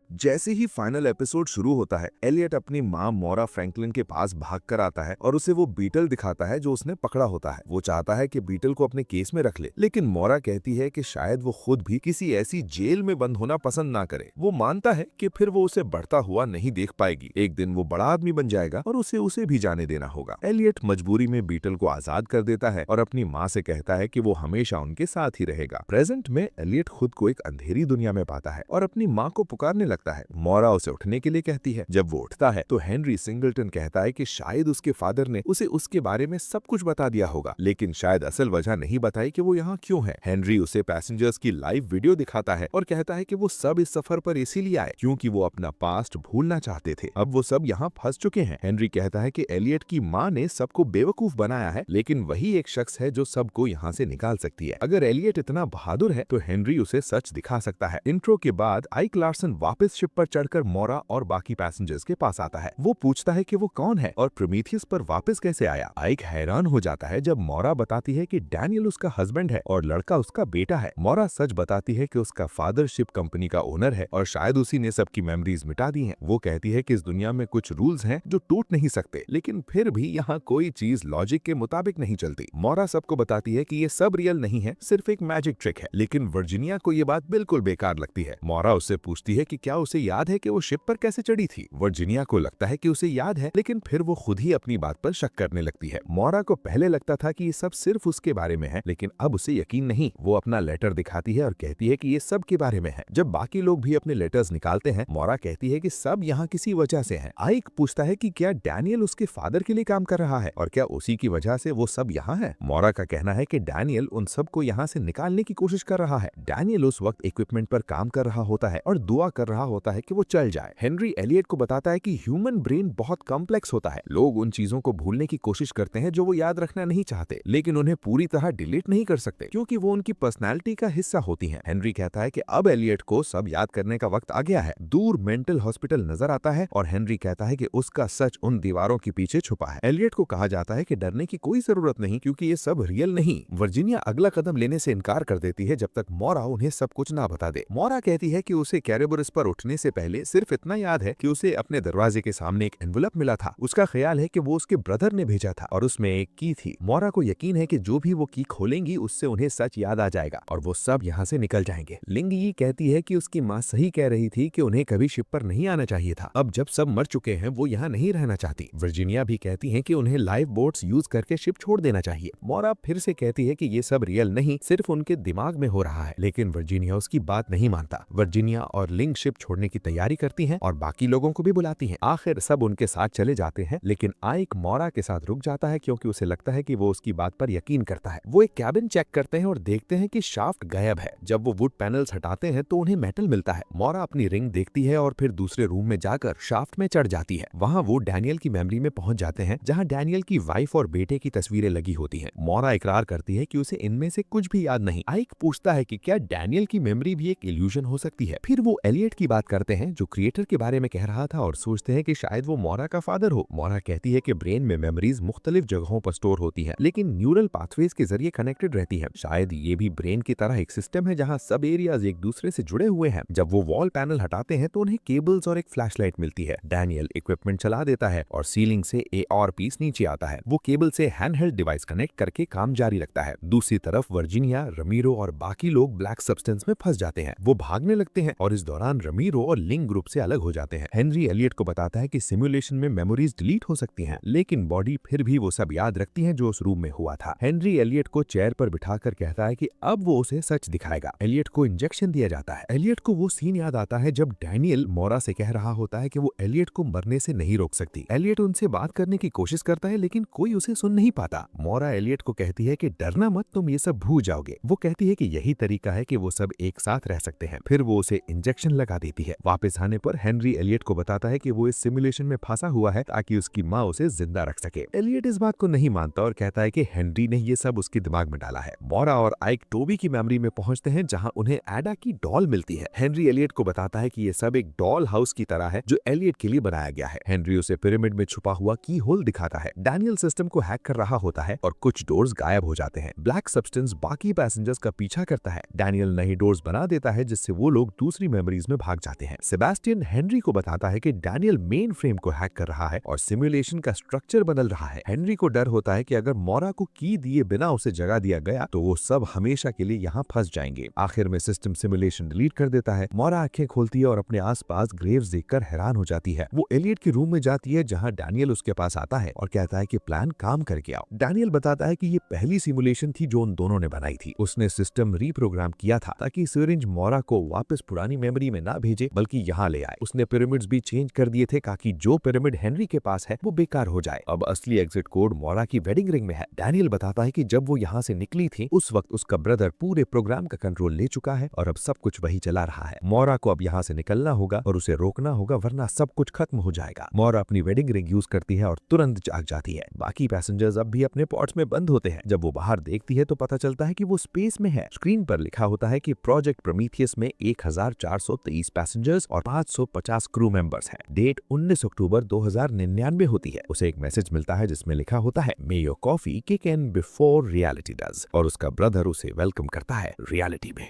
जैसे ही फाइनल एपिसोड शुरू होता है, एलियट अपनी माँ मोरा फ्रैंकलिन के पास भागकर आता है और उसे वो बीटल दिखाता है जो उसने पकड़ा होता है। वो चाहता है कि बीटल को अपने केस में रख ले, लेकिन मोरा कहती है कि शायद वो खुद भी किसी ऐसी जेल में बंद होना पसंद ना करे। वो मानता है कि फिर वो उसे बढ़ता हुआ नहीं देख पाएगी। एक दिन वो बड़ा आदमी बन जाएगा और उसे भी जाने देना होगा। एलियट मजबूरी में बीटल को आजाद कर देता है और अपनी माँ से कहता है कि वो हमेशा उनके साथ ही रहेगा। प्रेजेंट में एलियट खुद को एक अंधेरी दुनिया में पाता है और अपनी माँ को पुकारने लगता है। मोरा उसे उठने के लिए कहती है। जब वो उठता है तो हेनरी सिंगलटन कहता है कि शायद उसके फादर ने उसे उसके बारे में सब कुछ बता दिया होगा, लेकिन शायद असल वजह नहीं बताई कि वो यहाँ क्यों है। हेनरी उसे पैसेंजर्स की लाइव वीडियो दिखाता है और कहता है कि वो सब इस सफर पर इसीलिए आए क्योंकि वो अपना पास्ट भूलना चाहते थे। अब वो सब यहाँ फंस चुके हैं। हेनरी कहता है कि एलियट की माँ ने सबको बेवकूफ बनाया है, लेकिन वही एक शख्स है जो सबको यहाँ से निकाल सकती है। अगर एलियट इतना बहादुर है तो हेनरी उसे सच दिखा सकता है। इंट्रो के बाद आइक लार्सन वापस शिप पर चढ़कर मोरा और बाकी पैसेंजर्स के पास आता है। वो पूछता है कि वो कौन है और प्रोमीथियस पर वापस कैसे आया। आइक हैरान हो जाता है जब मोरा बताती है कि डैनियल उसका हस्बैंड है और लड़का उसका बेटा है। मोरा सच बताती है कि उसका फादर शिप कंपनी का ओनर है और शायद उसी ने सबकी मेमोरीज मिटा दी हैं। वो कहती है कि इस दुनिया में कुछ रूल्स हैं जो टूट नहीं सकते, लेकिन फिर भी यहाँ कोई चीज लॉजिक के मुताबिक नहीं चलती। मोरा सबको बताती है कि ये सब रियल नहीं है, सिर्फ एक मैजिक ट्रिक है, लेकिन वर्जीनिया को ये बात बिल्कुल बेकार लगती है। मोरा उससे पूछती है कि क्या उसे याद है कि वो शिप पर कैसे चढ़ी थी। वर्जीनिया को लगता है कि उसे याद है, लेकिन फिर वो खुद ही अपनी बात पर शक करने लगती है। मोरा को पहले लगता था कि ये सब सिर्फ उसके बारे में है, लेकिन अब उसे यकीन नहीं। वो अपना लेटर दिखाती है और कहती है कि ये सब के बारे में है। जब बाकी लोग भी अपने लेटर्स निकालते हैं, मोरा कहती है कि सब यहाँ किसी वजह से है। आइक पूछता है कि क्या डैनियल उसके फादर के लिए काम कर रहा है और क्या उसी की वजह से वो सब यहाँ है। मोरा का कहना है कि डैनियल उन सबको यहाँ से निकालने की कोशिश कर रहा है। डैनियल उस वक्त इक्विपमेंट पर काम कर रहा होता है और दुआ कर रहा होता है कि वो चल जाए। हेनरी एलियट को बताता है कि ह्यूमन ब्रेन बहुत कॉम्प्लेक्स होता है। लोग उन चीजों को भूलने की कोशिश करते हैं जो वो याद रखना नहीं चाहते, लेकिन उन्हें पूरी तरह डिलीट नहीं कर सकते क्योंकि वो उनकी पर्सनैलिटी का हिस्सा होती हैं। हेनरी कहता है कि अब एलियट को सब याद करने का वक्त आ गया है। दूर मेंटल हॉस्पिटल नजर आता है और हेनरी कहता है कि उसका सच उन दीवारों के पीछे छुपा है। एलियट को कहा जाता है कि डरने की कोई जरूरत नहीं क्योंकि ये सब रियल नहीं। वर्जीनिया अगला कदम लेने से इनकार कर देती है जब तक मोरा उन्हें सब कुछ ना बता दे। मोरा कहती है कि उसे कैरेबोरस पर उठने से पहले सिर्फ इतना याद है कि उसे अपने दरवाजे के सामने एक एनवलप मिला था। उसका ख्याल है कि वो उसके ब्रदर ने भेजा था और उसमें एक की थी। मोरा को यकीन है कि जो भी वो की खोलेंगी उससे उन्हें सच याद आ जाएगा और वो सब यहाँ से निकल जाएंगे। लिंग ये कहती है कि उसकी माँ सही कह रही थी कि उन्हें कभी शिप पर नहीं आना चाहिए था। अब जब सब मर चुके हैं वो यहाँ नहीं रहना चाहती। वर्जीनिया भी कहती है कि उन्हें लाइफ बोट्स यूज करके शिप छोड़ देना चाहिए। मोरा फिर से कहती है कि ये सब रियल नहीं, सिर्फ उनके दिमाग में हो रहा है, लेकिन वर्जीनिया उसकी बात नहीं मानता। वर्जीनिया और लिंग शिप छोड़ने की तैयारी करती हैं और बाकी लोगों को भी बुलाती हैं। आखिर सब उनके साथ चले जाते हैं, लेकिन आइक मोरा के साथ रुक जाता है क्योंकि उसे लगता है कि वो उसकी बात पर यकीन करता है। वो एक कैबिन चेक करते हैं और देखते हैं कि शाफ्ट गायब है। जब वो वुड पैनल्स हटाते हैं तो उन्हें मेटल मिलता है। मोरा अपनी रिंग देखती है और फिर दूसरे रूम में जाकर शाफ्ट में चढ़ जाती है। वहाँ वो डैनियल की मेमोरी में पहुंच जाते हैं जहाँ डैनियल की वाइफ और बेटे की तस्वीरें लगी होती हैं। मोरा इकरार करती है कि उसे इनमें से कुछ भी याद नहीं। आइक पूछता है कि क्या डैनियल की मेमोरी भी एक इल्यूजन हो सकती है। फिर वो एलियट की बात करते हैं जो क्रिएटर के बारे में कह रहा था और सोचते हैं कि शायद वो मोरा का फादर हो। मोरा कहती है कि ब्रेन में मेमोरीज मुख्तलिफ जगहों पर स्टोर होती है, लेकिन न्यूरल पाथवेज के जरिए कनेक्टेड रहती है। शायद ये भी ब्रेन की तरह एक सिस्टम है जहाँ सब एरियाज एक दूसरे से जुड़े हुए हैं। जब वो वॉल पैनल हटाते हैं तो उन्हें केबल्स और एक फ्लैशलाइट मिलती है। डैनियल इक्विपमेंट चला देता है और सीलिंग से एक और पीस नीचे आता है। वो केबल से हैंडहेल्ड डिवाइस कनेक्ट करके काम जारी रखता है। दूसरी तरफ वर्जीनिया, रमीरो और बाकी लोग ब्लैक सब्सटेंस में फंस जाते हैं। वो भागने लगते हैं और इस दौरान रमीरो रमीरो और लिंग ग्रुप से अलग हो जाते हैं। हेनरी एलियट को बताता है कि सिमुलेशन में मेमोरीज डिलीट हो सकती हैं, लेकिन बॉडी फिर भी वो सब याद रखती है जो उस रूम में हुआ था। हेनरी एलियट को चेयर पर बिठाकर कहता है कि अब वो उसे सच दिखाएगा। एलियट को इंजेक्शन दिया जाता है। एलियट को वो सीन याद आता है जब डैनियल मोरा से कह रहा होता है कि वो एलियट को मरने से नहीं रोक सकती। एलियट उनसे बात करने की कोशिश करता है, लेकिन कोई उसे सुन नहीं पाता। मोरा एलियट को कहती है कि डरना मत, तुम ये सब भूल जाओगे। वो कहती है कि यही तरीका है कि वो सब एक साथ रह सकते हैं। फिर वो उसे इंजेक्शन लगा देती है। वापस आने पर हेनरी एलियट को बताता है कि वो इस सिमुलेशन में फंसा हुआ है ताकि उसकी माँ उसे जिंदा रख सके। एलियट इस बात को नहीं मानता और कहता है कि हेनरी ने ये सब उसके दिमाग में डाला है। मोरा और आइक टोबी की मेमोरी में पहुंचते हैं जहां उन्हें एडा की डॉल मिलती है। हेनरी एलियट को बताता है कि ये सब एक डॉल हाउस की तरह है जो एलियट के लिए बनाया गया है। हेनरी उसे पिरामिड में छुपा हुआ की होल दिखाता है। डैनियल सिस्टम को हैक कर रहा होता है और कुछ डोर्स गायब हो जाते हैं। ब्लैक सब्सटेंस बाकी पैसेंजर्स का पीछा करता है। डैनियल नई डोर्स बना देता है जिससे वो लोग दूसरी मेमोरीज में भाग जाते हैं। सेबेस्टियन हेनरी को बताता है कि डैनियल मेन फ्रेम को हैक कर रहा है और सिमुलेशन का स्ट्रक्चर बदल रहा है। हेनरी को डर होता है कि अगर मोरा को की दिए बिना उसे जगा दिया गया तो वो सब हमेशा के लिए यहाँ फंस जाएंगे। आखिर में सिस्टम सिमुलेशन डिलीट कर देता है। मोरा आंखें खोलती है और अपने आसपास ग्रेव्स देखकर हैरान हो जाती है। वो एलियट के रूम में जाती है जहां डैनियल उसके पास आता है और कहता है कि प्लान काम करके आओ। डैनियल बताता है कि ये पहली सिमुलेशन थी जो उन दोनों ने बनाई थी। उसने सिस्टम रीप्रोग्राम किया था ताकि सिरिंज मोरा को वापस पुरानी मेमोरी में ना भेजे बल्कि यहाँ ले आए। उसने पिरामिड्स भी चेंज कर दिए थे ताकि जो पिरामिड हेनरी के पास है वो बेकार हो जाए। अब असली एग्जिट कोड मोरा की वेडिंग रिंग में है। डैनियल बताता है कि जब वो यहाँ से निकली थी उस वक्त उसका ब्रदर पूरे प्रोग्राम का कंट्रोल ले चुका है और अब सब कुछ वही चला रहा है। मोरा को अब यहाँ से निकलना होगा और उसे रोकना होगा वरना सब कुछ खत्म हो जाएगा। मोरा अपनी वेडिंग रिंग यूज करती है और तुरंत जाग जाती है। बाकी पैसेंजर्स अब भी अपने पॉड्स में बंद होते हैं। जब वो बाहर देखती है तो पता चलता है कि वो स्पेस में है। स्क्रीन पर लिखा होता है कि प्रोजेक्ट प्रोमीथियस में 1423 पैसेंजर्स और 550 क्रू मेंबर्स हैं। डेट 19 अक्टूबर 2099 होती है। उसे एक मैसेज मिलता है जिसमें लिखा होता है मे your coffee kick in before reality does और उसका ब्रदर उसे वेलकम करता है रियलिटी में।